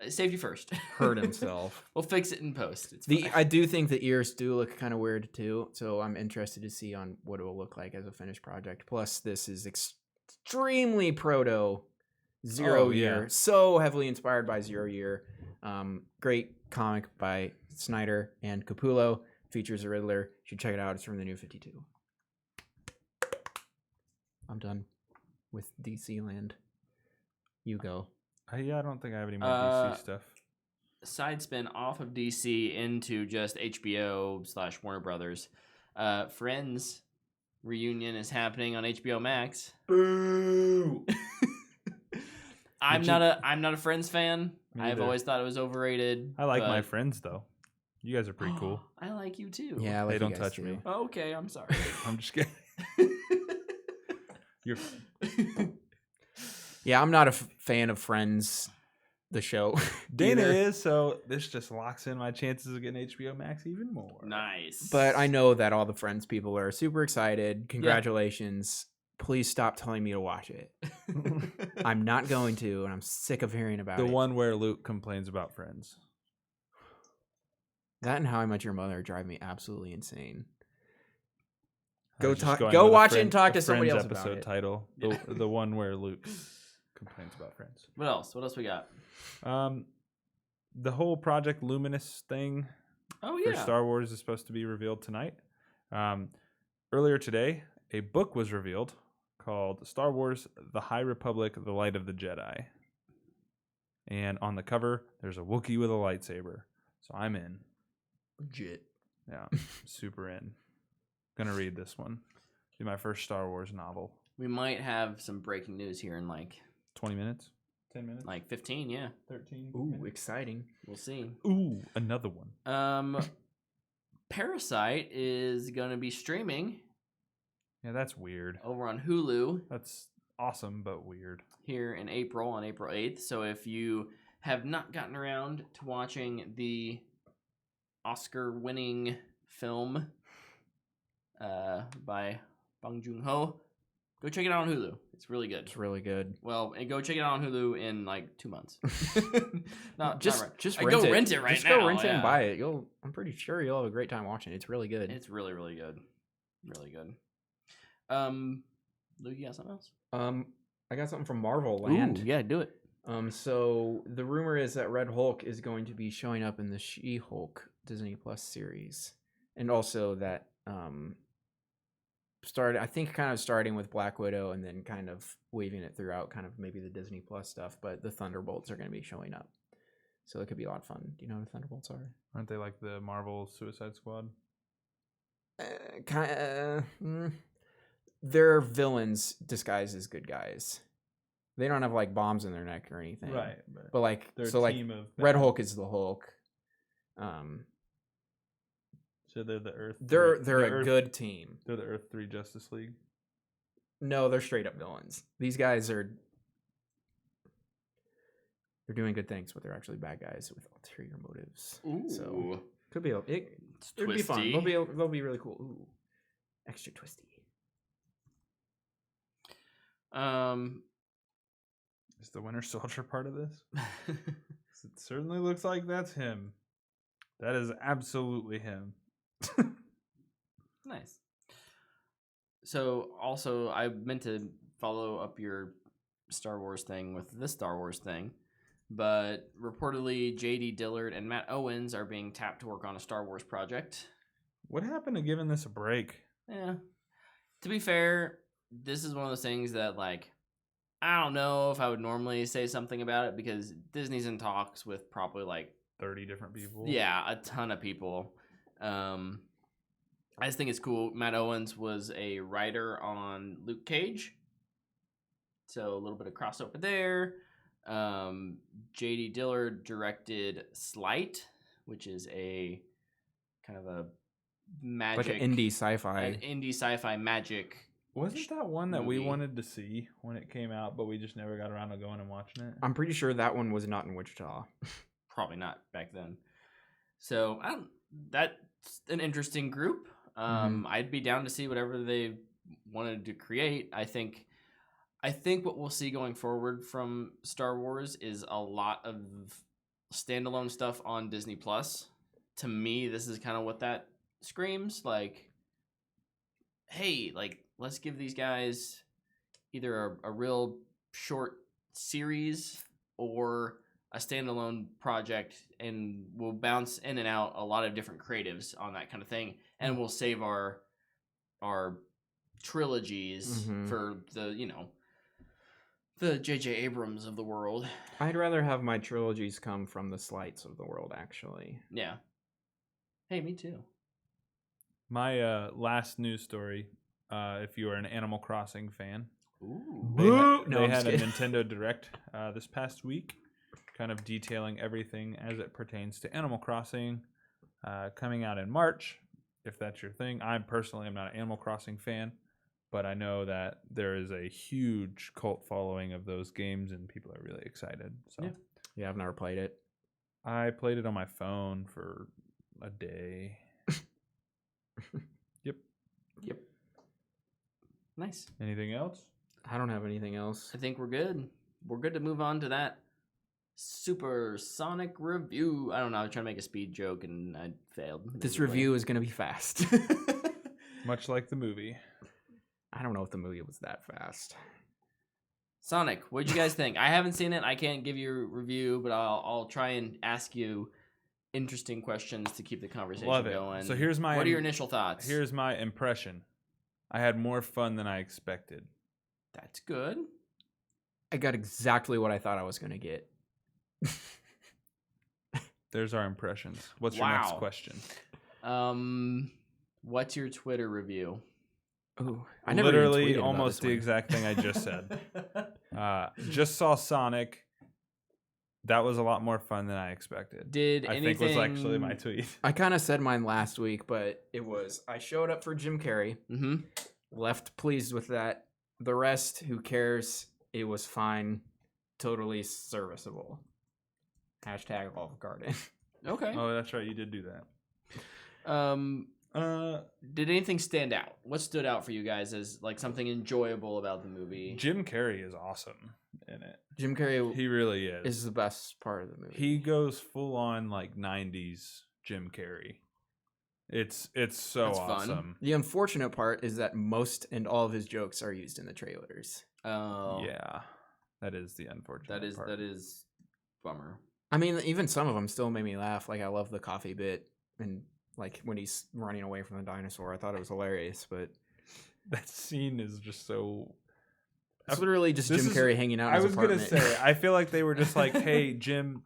safety first. Hurt himself. We'll fix it in post. I do think the ears do look kind of weird too, so I'm interested to see on what it will look like as a finished project. Plus, this is extremely proto Zero Year, so heavily inspired by 0 Year. Great comic by Snyder and Capullo. Features a Riddler. You should check it out. It's from the New 52. I'm done with DC Land. You go. I don't think I have any more DC stuff. Side spin off of DC into just HBO / Warner Brothers. Friends reunion is happening on HBO Max. Boo! I'm not a Friends fan. I've always thought it was overrated. I like my friends though. You guys are pretty cool. I like you too. Yeah, I like they don't touch me. Oh, okay, I'm sorry. I'm just kidding. You're. Yeah, I'm not a fan of Friends, the show. Dana is, so this just locks in my chances of getting HBO Max even more. Nice. But I know that all the Friends people are super excited. Congratulations. Yeah. Please stop telling me to watch it. I'm not going to, and I'm sick of hearing about it. The one where Luke complains about Friends. That and How I Met Your Mother drive me absolutely insane. Go watch it and talk to somebody else about it. Title, the one where Luke complains about Friends. What else? What else we got? The whole Project Luminous thing for Star Wars is supposed to be revealed tonight. Earlier today, a book was revealed called Star Wars: The High Republic, The Light of the Jedi. And on the cover, there's a Wookiee with a lightsaber. So I'm in. Legit. Yeah, super in. Gonna read this one. Be my first Star Wars novel. We might have some breaking news here in like 20 minutes? 10 minutes? Like 15, yeah. 13. Ooh, minutes. exciting. We'll see. Ooh, another one. Parasite is gonna be streaming. Yeah, that's weird. Over on Hulu. That's awesome, but weird. Here in April, on April 8th. So if you have not gotten around to watching the Oscar-winning film by Bong Joon-ho, go check it out on Hulu. It's really good. It's really good. Well, and go check it out on Hulu in like 2 months. Just rent it right just now. Go rent it and buy it. I'm pretty sure you'll have a great time watching it. It's really good. It's really, really good. Really good. Luke, you got something else? I got something from Marvel Land. Ooh, yeah, do it. So the rumor is that Red Hulk is going to be showing up in the She-Hulk Disney Plus series, and also that starting with Black Widow and then kind of weaving it throughout kind of maybe the Disney Plus stuff, but the Thunderbolts are going to be showing up. So it could be a lot of fun. Do you know what the Thunderbolts are? Aren't they like the Marvel Suicide Squad? They're villains disguised as good guys. They don't have like bombs in their neck or anything. Right. But like, so like Red Hulk is the Hulk. So they're the Earth. They're a good team. They're the Earth 3 Justice League. No, they're straight up villains. These guys they're doing good things, but they're actually bad guys with ulterior motives. Ooh. So could be it'd be fun. They'll be really cool. Ooh, extra twisty. Is the Winter Soldier part of this? It certainly looks like that's him. That is absolutely him. Nice. So also, I meant to follow up your Star Wars thing with this Star Wars thing, but reportedly J.D. Dillard and Matt Owens are being tapped to work on a Star Wars project. What happened to giving this a break? Yeah. To be fair, this is one of those things that, like, I don't know if I would normally say something about it because Disney's in talks with probably like 30 different people. Yeah, a ton of people. I just think it's cool. Matt Owens was a writer on Luke Cage, so a little bit of crossover there. J.D. Dillard directed Slight, which is a kind of a magic, like an indie sci-fi. An indie sci-fi magic. Wasn't that one that movie. we wanted to see when it came out, but we just never got around to going and watching it? I'm pretty sure that one was not in Wichita. Probably not back then. So that's an interesting group. I'd be down to see whatever they wanted to create. I think what we'll see going forward from Star Wars is a lot of standalone stuff on Disney Plus. To me, this is kind of what that screams like. Hey, like, let's give these guys either a real short series or a standalone project, and we'll bounce in and out a lot of different creatives on that kind of thing, and we'll save our trilogies for the J.J. Abrams of the world. I'd rather have my trilogies come from the Slights of the world, actually. Yeah. Hey, me too. My last news story, if you are an Animal Crossing fan, they had a Nintendo Direct this past week, kind of detailing everything as it pertains to Animal Crossing, coming out in March, if that's your thing. I personally am not an Animal Crossing fan, but I know that there is a huge cult following of those games, and people are really excited. So, yeah, I've never played it. I played it on my phone for a day. Yep. Nice. Anything else? I don't have anything else. I think we're good. We're good to move on to that Super Sonic review. I don't know. I was trying to make a speed joke and I failed. This review is going to be fast. Much like the movie. I don't know if the movie was that fast. Sonic, what'd you guys think? I haven't seen it. I can't give you a review, but I'll try and ask you interesting questions to keep the conversation going. So what are your initial thoughts? Here's my impression. I had more fun than I expected. That's good. I got exactly what I thought I was going to get. There's our impressions. What's your next question? What's your Twitter review? Ooh, I never literally almost the exact thing I just said. Just saw Sonic. That was a lot more fun than I expected. I think was actually my tweet. I kind of said mine last week, but it was I showed up for Jim Carrey. Left pleased with that. The rest, who cares? It was fine. Totally serviceable. Hashtag Olive Garden. Okay. Oh, that's right. You did do that. Did anything stand out? What stood out for you guys as like something enjoyable about the movie? Jim Carrey is awesome in it. Jim Carrey, he really is the best part of the movie. He goes full on like 90s Jim Carrey. It's so That's awesome. Fun. The unfortunate part is that most and all of his jokes are used in the trailers. Oh, yeah, that is the unfortunate part. That is bummer. I mean, even some of them still made me laugh. Like I love the coffee bit, and like when he's running away from the dinosaur, I thought it was hilarious. But that scene is just so. It's literally just Jim Carrey hanging out in his apartment. I was going to say, I feel like they were just like, hey, Jim,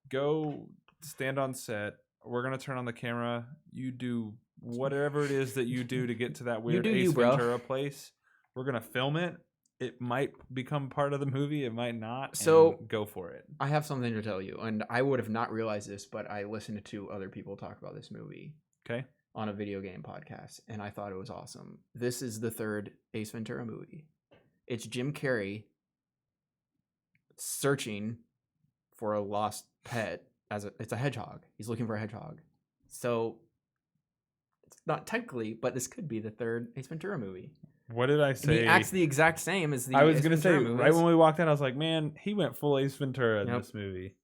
go stand on set. We're going to turn on the camera. You do whatever it is that you do to get to that weird Ace Ventura place. We're going to film it. It might become part of the movie. It might not. So go for it. I have something to tell you. And I would have not realized this, but I listened to other people talk about this movie. Okay. On a video game podcast. And I thought it was awesome. This is the third Ace Ventura movie. It's Jim Carrey searching for a lost pet. It's a hedgehog. He's looking for a hedgehog. So it's not technically, but this could be the third Ace Ventura movie. What did I say? And he acts the exact same as the I was Ace gonna Ventura say movies. right when we walked out, I was like, man, he went full Ace Ventura in this movie.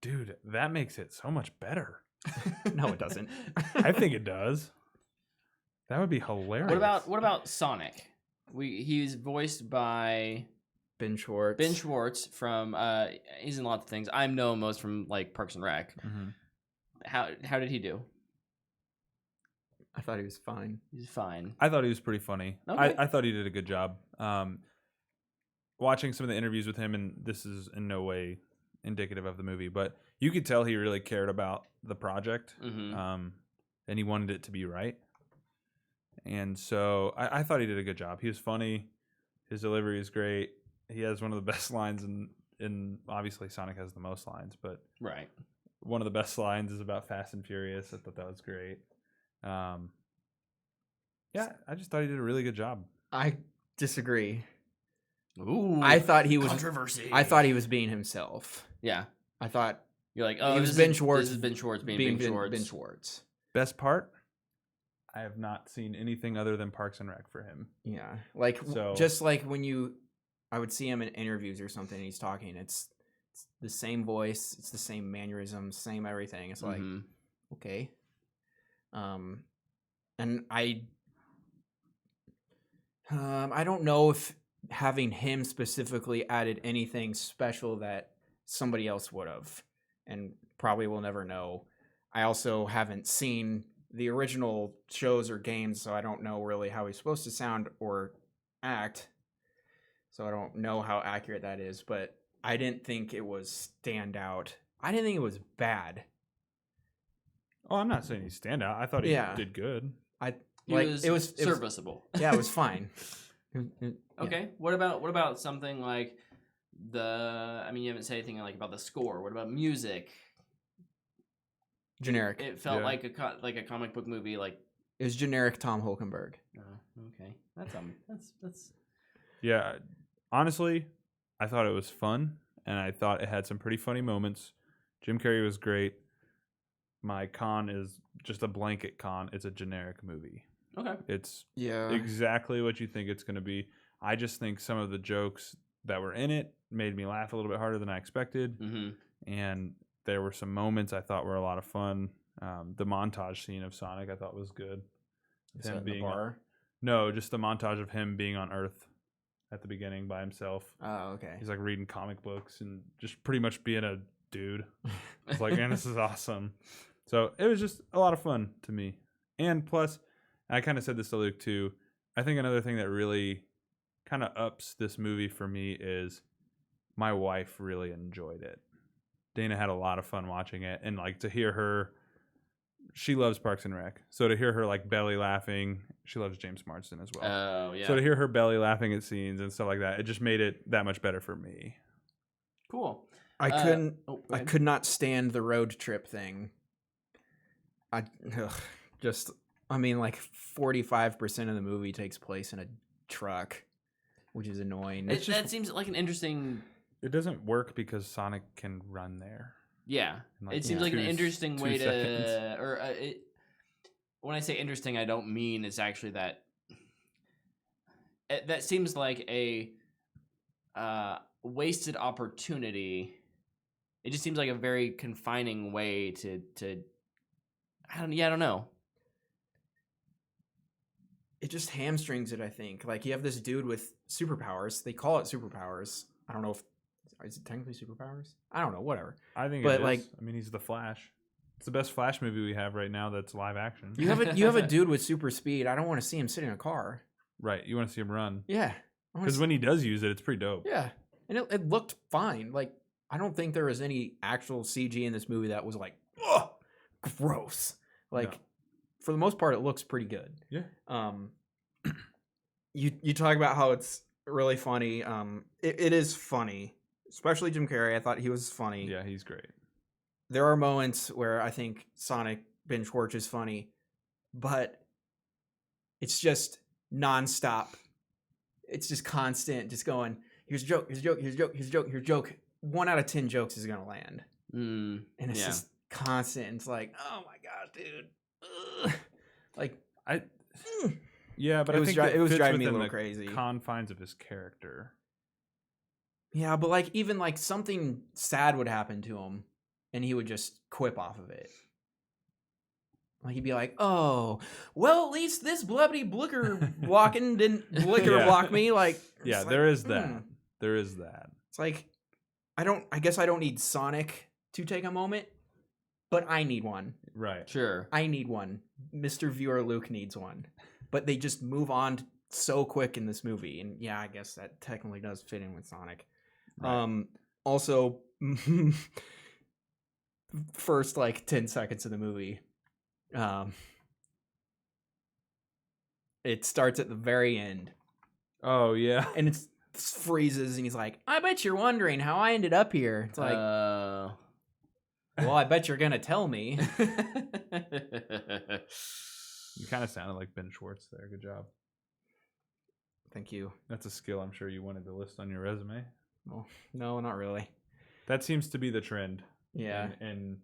Dude, that makes it so much better. No, it doesn't. I think it does. That would be hilarious. What about Sonic? He's voiced by Ben Schwartz. Ben Schwartz from he's in lots of things. I know him most from like Parks and Rec. How did he do? I thought he was fine. He's fine. I thought he was pretty funny. Okay. I thought he did a good job. Watching some of the interviews with him, and this is in no way indicative of the movie, but you could tell he really cared about the project, and he wanted it to be right. And so I thought he did a good job. He was funny. His delivery is great. He has one of the best lines in obviously Sonic has the most lines, but right. One of the best lines is about Fast and Furious. I thought that was great. Yeah, I just thought he did a really good job. I disagree. Ooh, I thought he was controversy. I thought he was being himself. Yeah, I thought you're like, oh, he was Ben Schwartz. This is Ben Schwartz being Ben Schwartz. Ben Schwartz. Best part? I have not seen anything other than Parks and Rec for him. Yeah, like just like when I would see him in interviews or something. And he's talking. It's the same voice. It's the same mannerisms. Same everything. It's like okay. And I don't know if having him specifically added anything special that somebody else would have, and probably will never know. I also haven't seen the original shows or games, so I don't know really how he's supposed to sound or act. So I don't know how accurate that is, but I didn't think it was stand out. I didn't think it was bad. Oh, I'm not saying he stand out. I thought he did good. It was serviceable. Yeah, it was fine. Okay. What about something like you haven't said anything like about the score. What about music? Generic. It felt like a comic book movie. Like it was generic Tom Hulkenberg. Oh, okay. That's. Yeah, honestly, I thought it was fun, and I thought it had some pretty funny moments. Jim Carrey was great. My con is just a blanket con. It's a generic movie. Okay. It's exactly what you think it's going to be. I just think some of the jokes that were in it made me laugh a little bit harder than I expected. And there were some moments I thought were a lot of fun. The montage scene of Sonic I thought was good. Is him being in the bar? No, just the montage of him being on Earth at the beginning by himself. Oh, okay. He's like reading comic books and just pretty much being a dude. It's like, man, this is awesome. So it was just a lot of fun to me. And plus, I kind of said this to Luke too, I think another thing that really kind of ups this movie for me is my wife really enjoyed it. Dana had a lot of fun watching it, and like to hear her, she loves Parks and Rec. So to hear her like belly laughing, she loves James Marsden as well. Oh, yeah. So to hear her belly laughing at scenes and stuff like that, it just made it that much better for me. Cool. I could not stand the road trip thing. Like 45% of the movie takes place in a truck, which is annoying. That seems like an interesting. It doesn't work because Sonic can run there. Yeah, it seems like an interesting way to. When I say interesting, I don't mean it's actually that. That seems like a wasted opportunity. It just seems like a very confining way to. I don't know. It just hamstrings it, I think. Like, you have this dude with superpowers. They call it superpowers. I don't know if... Is it technically superpowers? I don't know. Whatever. I think it is. I mean, he's the Flash. It's the best Flash movie we have right now that's live action. You have a dude with super speed. I don't want to see him sit in a car. Right. You want to see him run. Yeah. Because when he does use it, it's pretty dope. Yeah. And it looked fine. Like, I don't think there was any actual CG in this movie that was like, ugh, gross. Like... No. For the most part, it looks pretty good. Yeah. You talk about how it's really funny. It is funny, especially Jim Carrey. I thought he was funny. Yeah, he's great. There are moments where I think Sonic Ben Schwartz is funny, but it's just nonstop. It's just constant, just going, here's a joke, here's a joke, here's a joke, here's a joke, here's a joke. 1 out of 10 jokes is gonna land. And it's just constant. And it's like, oh my gosh, dude. Like but I think it was driving me a little crazy. Confines of his character. Yeah, but like even like something sad would happen to him, and he would just quip off of it. Like he'd be like, "Oh, well, at least this blubby blicker walking didn't blicker block me." Like, yeah, there is that. There is that. It's like I guess I don't need Sonic to take a moment. But I need one. Right. Sure. I need one. Mr. Viewer Luke needs one. But they just move on so quick in this movie. And yeah, I guess that technically does fit in with Sonic. Right. Also, first like 10 seconds of the movie, it starts at the very end. Oh, yeah. And it freezes and he's like, I bet you're wondering how I ended up here. It's like... Well, I bet you're going to tell me. You kind of sounded like Ben Schwartz there. Good job. Thank you. That's a skill I'm sure you wanted to list on your resume. Well, no, not really. That seems to be the trend. Yeah. In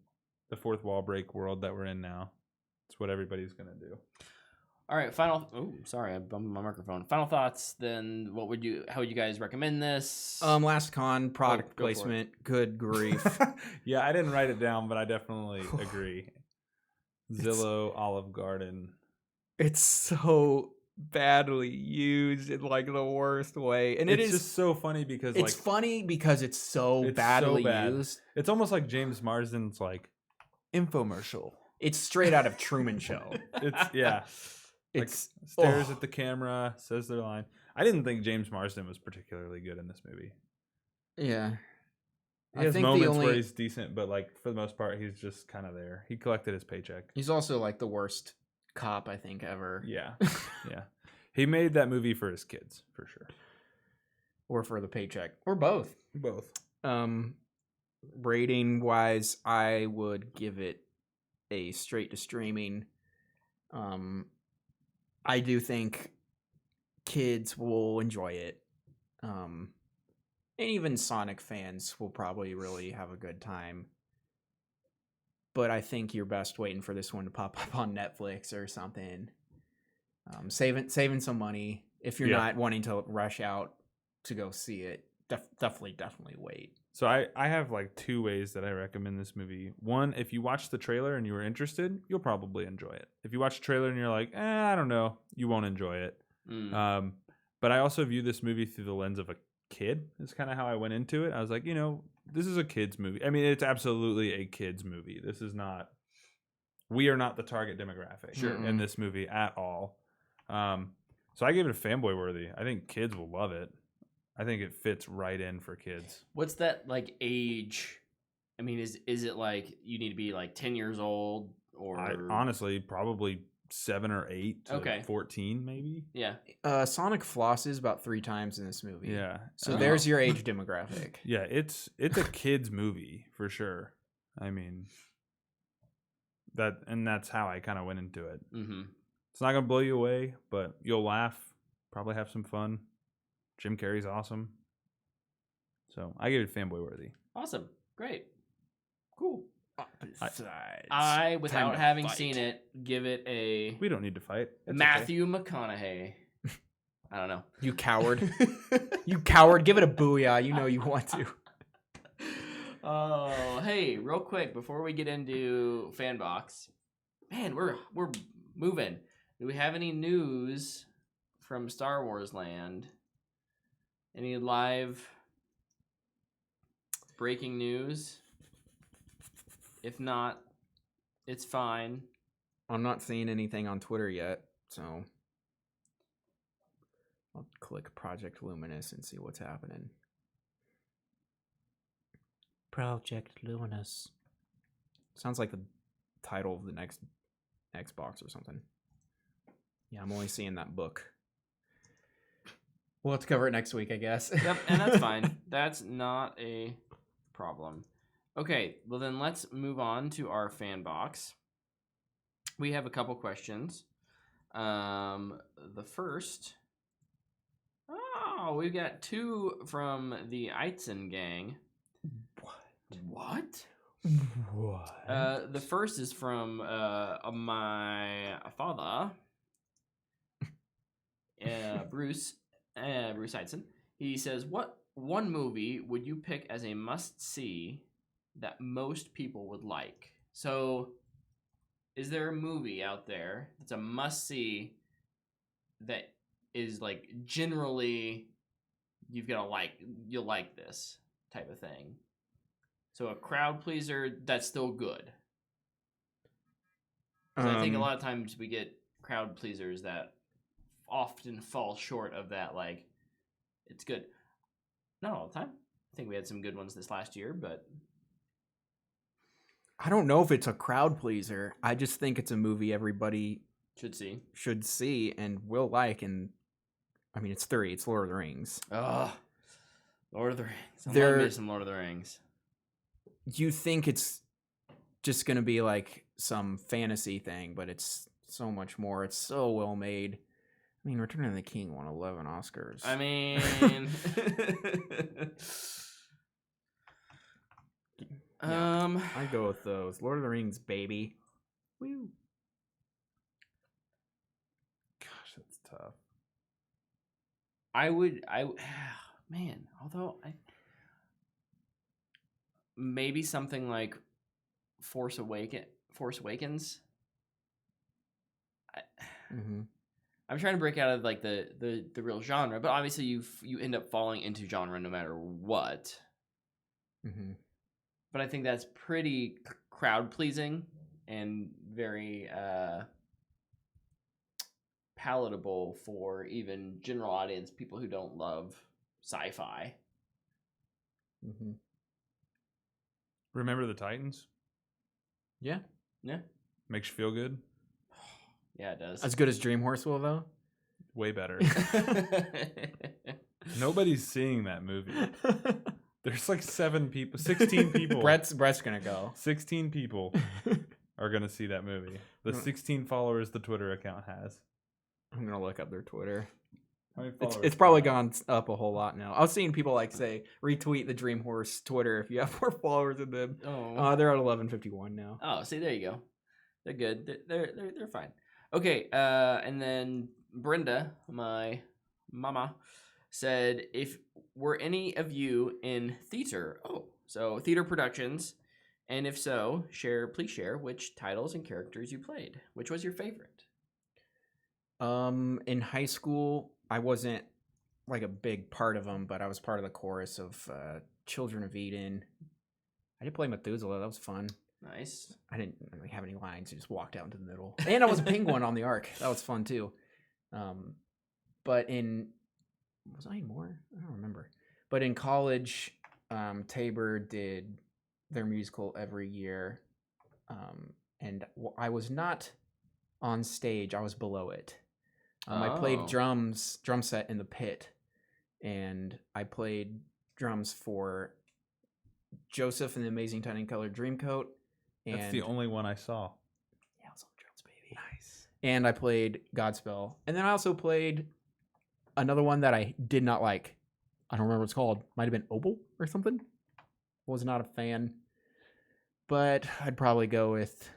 the fourth wall break world that we're in now. It's what everybody's going to do. All right, sorry, I bumped my microphone. Final thoughts, then how would you guys recommend this? Last Con, product placement, good grief. Yeah, I didn't write it down, but I definitely agree. Zillow, Olive Garden. It's so badly used in like the worst way. And it's just so funny because it's funny because it's so badly used. It's almost like James Marsden's like infomercial. It's straight out of Truman Show. It's stares at the camera, says their line. I didn't think James Marsden was particularly good in this movie. Yeah. He has moments where he's decent, but like for the most part, he's just kind of there. He collected his paycheck. He's also like the worst cop I think ever. Yeah. Yeah. He made that movie for his kids, for sure. Or for the paycheck. Or both. Both. Rating wise, I would give it a straight to streaming. I do think kids will enjoy it. And even Sonic fans will probably really have a good time. But I think you're best waiting for this one to pop up on Netflix or something. Saving some money. If you're not wanting to rush out to go see it, definitely wait. So I have like two ways that I recommend this movie. One, if you watch the trailer and you were interested, you'll probably enjoy it. If you watch the trailer and you're like, I don't know, you won't enjoy it. But I also view this movie through the lens of a kid. Is kind of how I went into it. I was like, this is a kid's movie. I mean, it's absolutely a kid's movie. This is not. We are not the target demographic in this movie at all. So I give it a fanboy worthy. I think kids will love it. I think it fits right in for kids. What's that like age? I mean, is it like you need to be like 10 years old or honestly probably 7 or 8 to 14 maybe? Yeah. Sonic flosses about 3 times in this movie. Yeah. So there's your age demographic. Yeah, it's a kids movie for sure. I mean that's how I kind of went into it. Mm-hmm. It's not gonna blow you away, but you'll laugh, probably have some fun. Jim Carrey's awesome. So I give it fanboy worthy. Awesome. Great. Cool. Besides, without having seen it, give it a... We don't need to fight. It's Matthew McConaughey. I don't know. You coward. You coward. Give it a booyah. You know you want to. Oh, hey, real quick, before we get into Fanbox. Man, we're moving. Do we have any news from Star Wars land? Any live breaking news? If not, it's fine. I'm not seeing anything on Twitter yet, so I'll click Project Luminous and see what's happening. Project Luminous. Sounds like the title of the next Xbox or something. Yeah, I'm only seeing that book. We'll have to cover it next week, I guess. Yep, and that's fine. That's not a problem. Okay, well then let's move on to our fan box. We have a couple questions. The first... Oh, we've got 2 from the Eitzen gang. What? The first is from my father, Bruce Eitzen. He says, what one movie would you pick as a must-see that most people would like? So, is there a movie out there that's a must-see that is like generally you'll like this type of thing? So a crowd pleaser that's still good. I think a lot of times we get crowd pleasers that often fall short of that, like, it's good. Not all the time. I think we had some good ones this last year, but... I don't know if it's a crowd pleaser. I just think it's a movie everybody should see and will like, and I mean, it's 3. It's Lord of the Rings. Oh, Lord of the Rings. I love me some Lord of the Rings. You think it's just going to be like some fantasy thing, but it's so much more. It's so well made. I mean, Return of the King won 11 Oscars. I mean, I'd go with those. Lord of the Rings, baby. Woo. Gosh, that's tough. Man, although maybe something like Force Awakens. I'm trying to break out of like the real genre, but obviously you end up falling into genre no matter what. But I think that's pretty crowd pleasing and very palatable for even general audience people who don't love sci-fi. Remember the Titans? Yeah. Makes you feel good. Yeah, it does. As good as Dream Horse will, though. Way better. Nobody's seeing that movie. There's like 16 people. Brett's gonna go. 16 people are gonna see that movie. The 16 followers the Twitter account has. I'm gonna look up their Twitter. How many followers It's probably gone up a whole lot now. I was seeing people like say retweet the Dream Horse Twitter if you have more followers than them. They're at 1151 now. Oh, see, there you go. They're good. They're fine. Okay, and then Brenda, my mama, said, if were any of you in theater, so theater productions, and if so, please share which titles and characters you played. Which was your favorite? In high school, I wasn't like a big part of them, but I was part of the chorus of Children of Eden. I did play Methuselah. That was fun. Nice. I didn't really have any lines. I just walked out into the middle. And I was a penguin on the ark. That was fun, too. But was I more? I don't remember. But in college, Tabor did their musical every year. And I was not on stage. I was below it. I played drum set in the pit. And I played drums for Joseph and the Amazing Technicolor Dreamcoat. That's the only one I saw. Yeah, I was on drums, baby. Nice. And I played Godspell. And then I also played another one that I did not like. I don't remember what it's called. Might have been Opal or something. Was not a fan. But I'd probably go with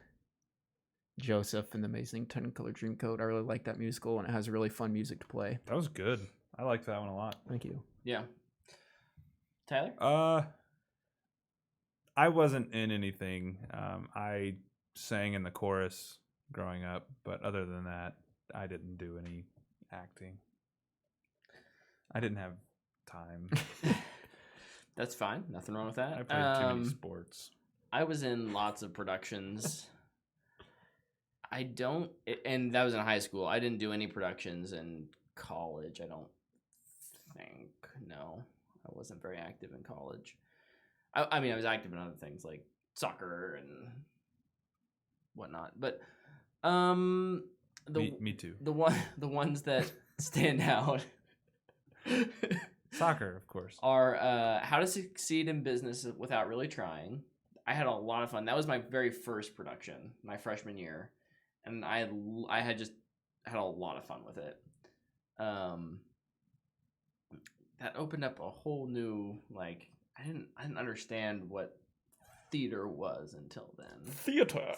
Joseph and the Amazing Technicolor Dreamcoat. I really like that musical, and it has really fun music to play. That was good. I liked that one a lot. Thank you. Yeah. Tyler? I wasn't in anything. I sang in the chorus growing up, but other than that, I didn't do any acting. I didn't have time. That's fine. Nothing wrong with that. I played too many sports. I was in lots of productions. And that was in high school. I didn't do any productions in college, I don't think. No, I wasn't very active in college. I mean, I was active in other things like soccer and whatnot. But me too. The ones that stand out Soccer, of course, are How to Succeed in Business Without Really Trying. I had a lot of fun. That was my very first production, my freshman year, and I had just had a lot of fun with it. That opened up a whole new I didn't understand what theater was until then. Theater.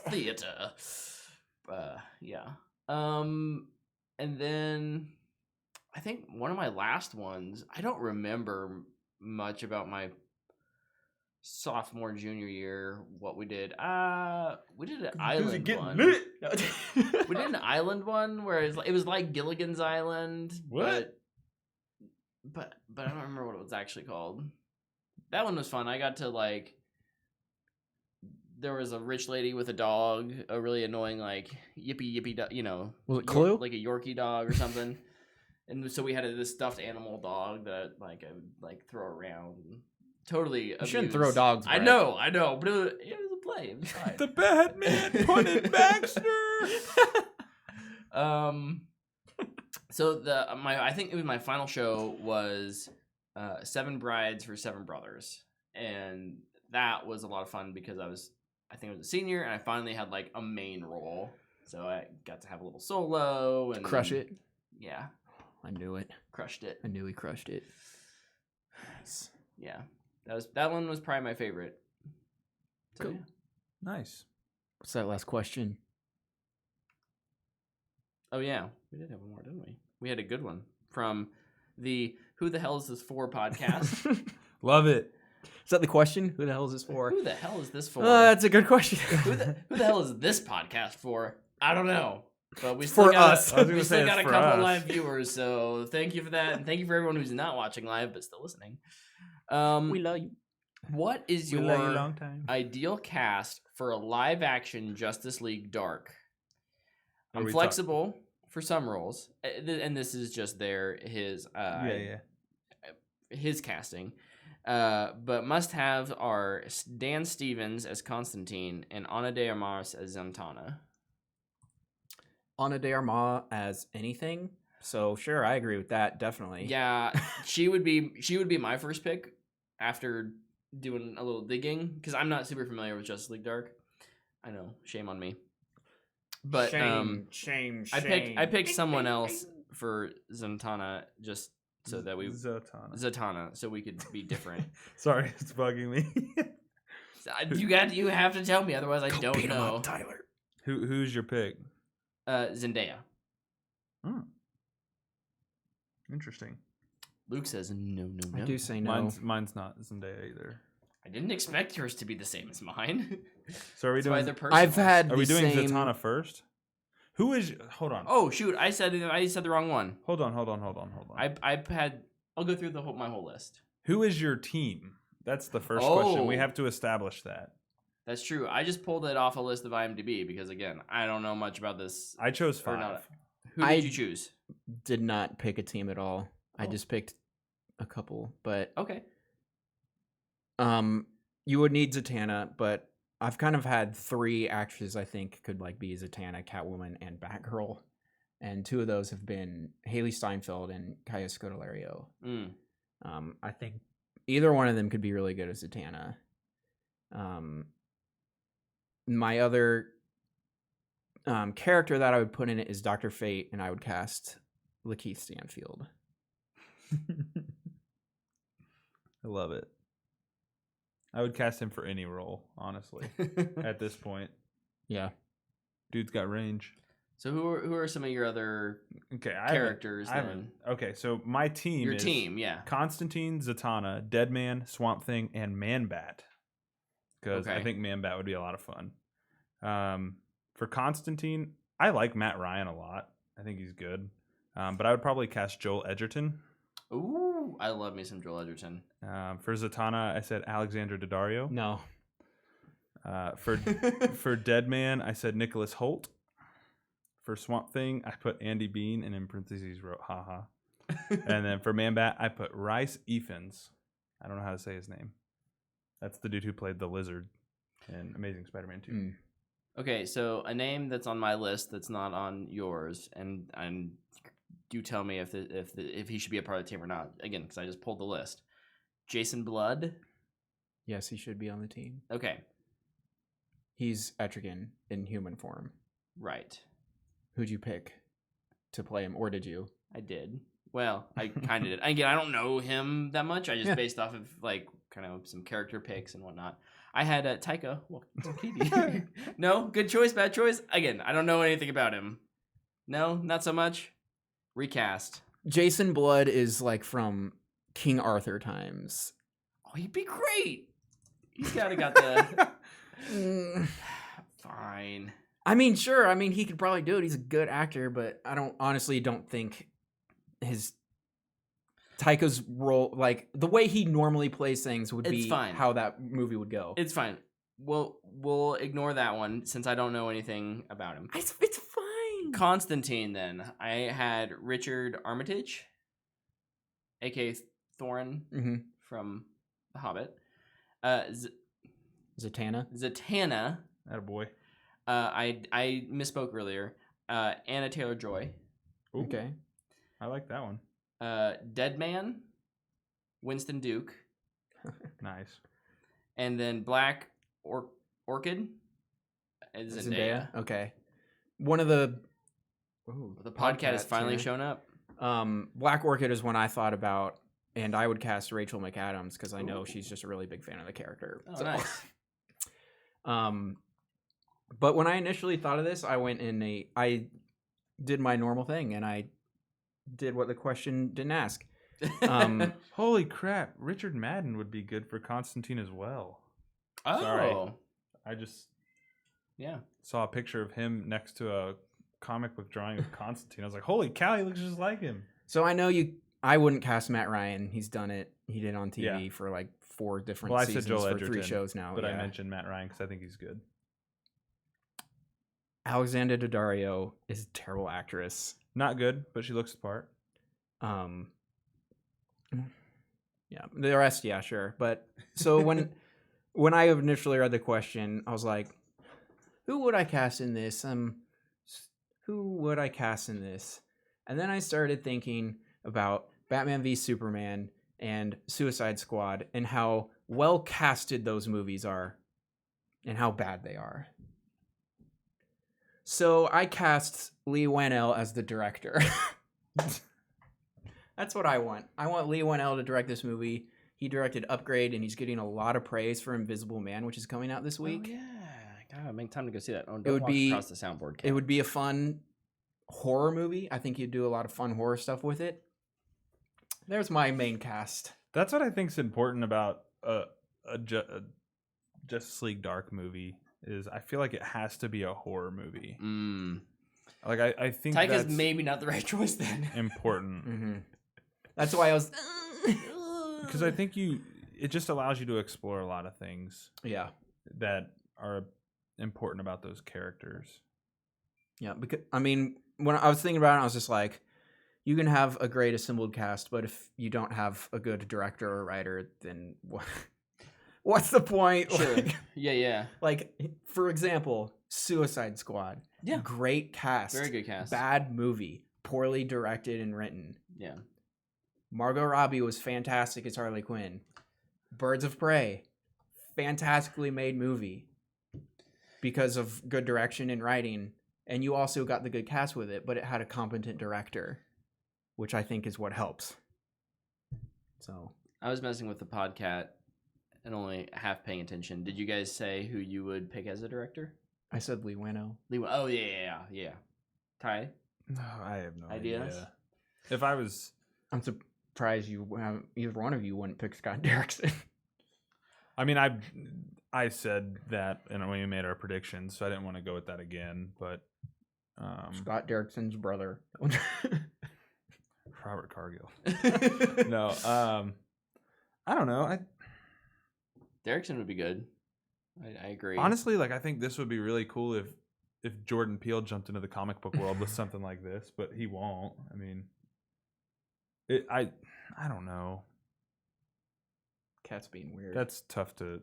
Yeah. And then I think one of my last ones, I don't remember much about my sophomore, junior year, what we did. We did an island one. We did an island one where it was like Gilligan's Island. What? But I don't remember what it was actually called. That one was fun. I got to there was a rich lady with a dog, a really annoying yippy dog, Was it Clue? Like a Yorkie dog or something. And so we had this stuffed animal dog that I would throw around. Totally. You shouldn't throw dogs. Brett. I know, but it was a play. It was fine. The Batman punted Baxter. So I think it was my final show was 7 Brides for 7 Brothers, and that was a lot of fun because I think I was a senior and I finally had a main role. So I got to have a little solo and Crush it. Yeah, I knew it. Crushed it. I knew he crushed it. Nice. Yeah, that one was probably my favorite. So, Cool. Yeah. Nice. What's that last question? Oh yeah, we did have one more, didn't we? We had a good one from the Who the Hell Is This For podcast. Love it. Is that the question? Who the hell is this for? Who the hell is this for? That's a good question. who the hell is this podcast for? I don't know. But we For still got us. we still got a couple live viewers, so thank you for that, and thank you for everyone who's not watching live but still listening. We love you. What is We your love you long time. ideal cast for a live-action Justice League Dark? I'm we flexible for some roles, and this is just his casting. But must have are Dan Stevens as Constantine and Ana de Armas as Zatanna. Ana de Armas as anything. So sure, I agree with that. Definitely. Yeah, she would be my first pick after doing a little digging because I'm not super familiar with Justice League Dark. I know, shame on me. But shame. I picked someone else for Zatanna just so that we Zatanna so we could be different. Sorry, it's bugging me. You have to tell me, otherwise I don't beat 'em know. up, Tyler. Who's your pick? Zendaya. Interesting. Luke says no. I do say no. Mine's not Zendaya either. I didn't expect yours to be the same as mine. So are we doing? I've had. Are we doing same... Zatanna first? Who is? Hold on. Oh shoot! I said the wrong one. Hold on. I'll go through my whole list. Who is your team? That's the first question. We have to establish that. That's true. I just pulled it off a list of IMDb because again, I don't know much about this. I chose 5. Who did you choose? Did not pick a team at all. I just picked a couple, but okay. You would need Zatanna, but I've kind of had 3 actresses I think could be Zatanna, Catwoman, and Batgirl, and 2 of those have been Haley Steinfeld and Kaya Scodelario. I think either one of them could be really good as Zatanna. My other character that I would put in it is Dr. Fate, and I would cast Lakeith Stanfield. I love it. I would cast him for any role, honestly. At this point, yeah, dude's got range. So who are some of your other characters? Okay, so my team. Your team, yeah. Constantine, Zatanna, Deadman, Swamp Thing, and Man-Bat. Because I think Man-Bat would be a lot of fun. For Constantine, I like Matt Ryan a lot. I think he's good. But I would probably cast Joel Edgerton. Ooh, I love me some Joel Edgerton. For Zatanna, I said Alexandra Daddario. No. For Deadman, I said Nicholas Hoult. For Swamp Thing, I put Andy Bean and in parentheses wrote haha. And then for Man-Bat, I put Rhys Ifans. I don't know how to say his name. That's the dude who played the Lizard in Amazing Spider-Man 2. Okay, so a name that's on my list that's not on yours, and do tell me if he should be a part of the team or not. Again, because I just pulled the list. Jason Blood. Yes, he should be on the team. Okay. He's Etrigan in human form. Right. Who'd you pick to play him, or did you? I did. Well, I kind of did. Again, I don't know him that much. I just based off of kind of some character picks and whatnot. I had Taika Waititi. No, good choice, bad choice. Again, I don't know anything about him. No, not so much. Recast. Jason Blood is from King Arthur times. Oh, he'd be great. He's got the. Fine. I mean, sure. I mean, he could probably do it. He's a good actor, but I honestly don't think Taika's role, the way he normally plays things, would be fine. How that movie would go. It's fine. We'll ignore that one since I don't know anything about him. It's fine. Constantine, then. I had Richard Armitage, a.k.a. Thorin from The Hobbit. Zatanna. Attaboy. I misspoke earlier. Anna Taylor-Joy. Okay. I like that one. Deadman. Winston Duke. Nice. And then Black Orchid. Zendaya. Okay. one of the podcast has finally shown up. Black Orchid is one I thought about, and I would cast Rachel McAdams because I know she's just a really big fan of the character. Oh, nice. But when I initially thought of this, I did my normal thing, and I did what the question didn't ask. Holy crap! Richard Madden would be good for Constantine as well. Oh, sorry. I just Yeah. Saw a picture of him next to a comic book drawing of Constantine. I was like, holy cow, he looks just like him. So I know I wouldn't cast Matt Ryan. He's done it. He did on TV for like 4 different seasons Joel for Edgerton, 3 shows now. But I mentioned Matt Ryan because I think he's good. Alexandra Daddario is a terrible actress. Not good, but she looks the part. Yeah, the rest, yeah, sure. But so when I initially read the question, I was like, who would I cast in this? Who would I cast in this? And then I started thinking about Batman v Superman and Suicide Squad and how well casted those movies are and how bad they are. So I cast Lee Whannell as the director. That's what I want. I want Lee Whannell to direct this movie. He directed Upgrade, and he's getting a lot of praise for Invisible Man, which is coming out this week. Oh, yeah. Gotta make time to go see that. Don't walk across the soundboard. It would be a fun horror movie. I think you'd do a lot of fun horror stuff with it. There's my main cast. That's what I think is important about a Justice League Dark movie. Is I feel like it has to be a horror movie. Like I think Taika's maybe not the right choice then. Important. Mm-hmm. That's why I was because I think it just allows you to explore a lot of things. Yeah, that are important about those characters. Yeah, because I mean, when I was thinking about it, I was just like, you can have a great assembled cast, but if you don't have a good director or writer, then what's the point? Sure. Yeah. Like, for example, Suicide Squad. Yeah. Great cast. Very good cast. Bad movie. Poorly directed and written. Yeah. Margot Robbie was fantastic as Harley Quinn. Birds of Prey. Fantastically made movie. Because of good direction and writing. And you also got the good cast with it, but it had a competent director. Which I think is what helps. So. I was messing with the podcat and only half paying attention. Did you guys say who you would pick as a director? I said Lee Whannell. Oh, yeah. Ty? No, I have no Ideas? idea. If I was... I'm surprised either one of you wouldn't pick Scott Derrickson. I mean, I said that when we made our predictions, so I didn't want to go with that again, but... Scott Derrickson's brother. Robert Cargill. No, I don't know. Derrickson would be good. I agree. Honestly, like I think this would be really cool if Jordan Peele jumped into the comic book world with something like this, but he won't. I mean, I don't know. Cat's being weird. That's tough to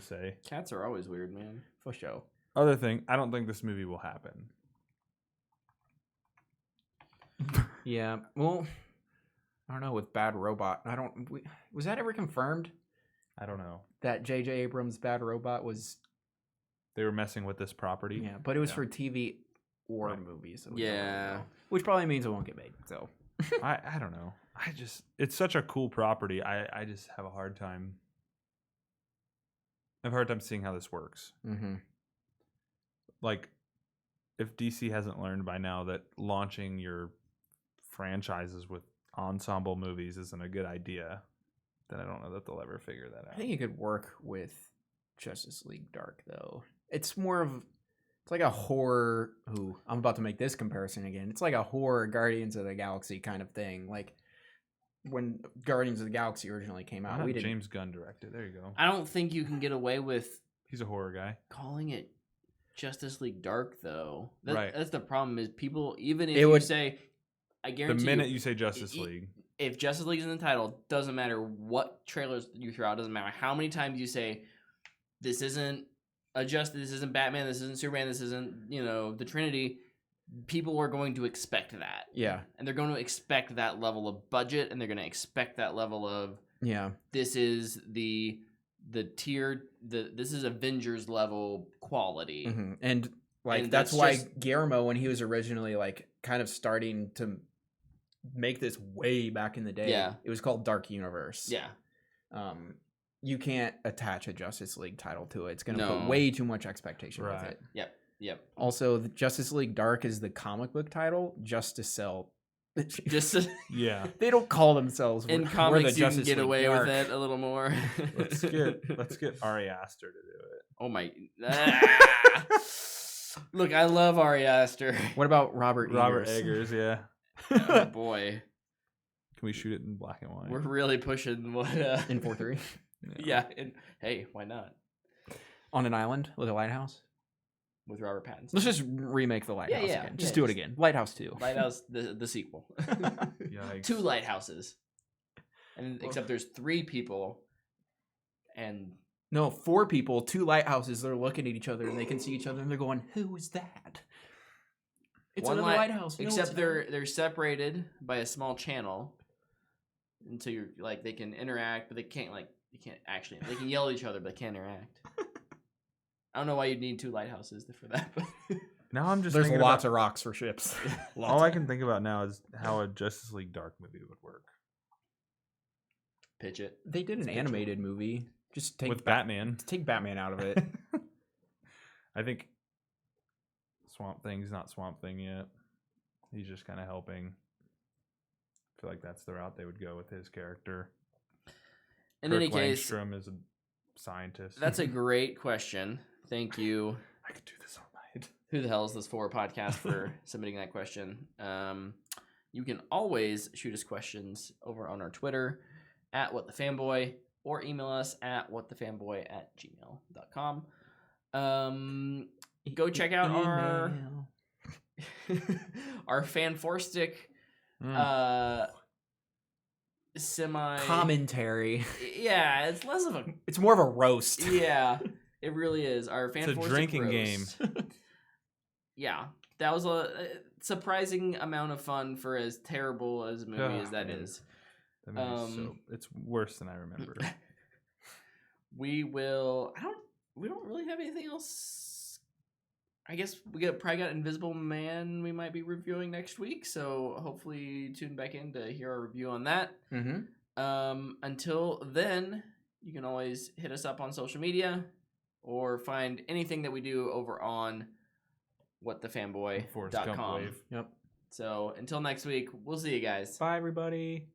say. Cats are always weird, man. For sure. Other thing, I don't think this movie will happen. Yeah, well, I don't know. With Bad Robot, was that ever confirmed? I don't know. That J.J. Abrams' Bad Robot was... They were messing with this property? Yeah, but it was for TV or movies. So yeah. Which probably means it won't get made, so... I don't know. It's such a cool property. I just have a hard time... I have a hard time seeing how this works. Mm-hmm. Like, if DC hasn't learned by now that launching your franchises with ensemble movies isn't a good idea, then I don't know that they'll ever figure that out. I think it could work with Justice League Dark, though. It's like a horror... Ooh, I'm about to make this comparison again. It's like a horror Guardians of the Galaxy kind of thing. Like, when Guardians of the Galaxy originally came out, we didn't... James Gunn directed. There you go. I don't think you can get away with... He's a horror guy. Calling it Justice League Dark, though. Right. That's the problem, is people, even if you say... I guarantee the minute you say Justice League... If Justice League is in the title, doesn't matter what trailers you throw out, doesn't matter how many times you say, this isn't this isn't Batman, this isn't Superman, this isn't, the Trinity, people are going to expect that. Yeah. And they're going to expect that level of budget, and they're going to expect that level of, this is the tier, this is Avengers level quality. Mm-hmm. And Like And that's why Guillermo, when he was originally like kind of starting to make this way back in the day, it was called Dark Universe. Yeah. You can't attach a Justice League title to it. It's going to put way too much expectation with it. Yep. Also, the Justice League Dark is the comic book title just to sell. They don't call themselves in comics. You can get away with it a little more. let's get Ari Aster to do it. Oh my! Look, I love Ari Aster. What about Robert Eggers? Yeah. Oh boy. Can we shoot it in black and white? We're really pushing what in 4:3. Yeah. Hey, why not? On an island with a lighthouse. With Robert Pattinson. Let's just remake the Lighthouse again. Just do it again. Lighthouse 2. Lighthouse, the sequel. 2 lighthouses. And except there's 3 people and... No, 4 people, 2 lighthouses. They're looking at each other and they can see each other and they're going, who is that? It's another lighthouse. Except they're separated by a small channel. Until you're like, they can interact, but they can't actually... They can yell at each other, but they can't interact. I don't know why you'd need 2 lighthouses for that. But now I'm just there's lots of rocks for ships. All I can think about now is how a Justice League Dark movie would work. Pitch it. They did an animated movie. Just take with Batman. Take Batman out of it. I think Swamp Thing's not Swamp Thing yet. He's just kind of helping. I feel like that's the route they would go with his character. In any case, Langstrom is a scientist. That's a great question. Thank you. I could do this all night. Who the hell is this for podcast for submitting that question? You can always shoot us questions over on our Twitter at whatthefanboy or email us at whatthefanboy@gmail.com. Go check out our Fanforstic semi commentary. Yeah, it's less of a. It's more of a roast. Yeah, it really is. Our Fanforstic It's a drinking roast. game. Yeah, that was a surprising amount of fun for as terrible as a movie as that is. That movie's it's worse than I remember. We don't really have anything else. I guess probably got Invisible Man we might be reviewing next week, so hopefully tune back in to hear our review on that. Until then, you can always hit us up on social media or find anything that we do over on whatthefanboy.com. Yep. So until next week, we'll see you guys. Bye, everybody.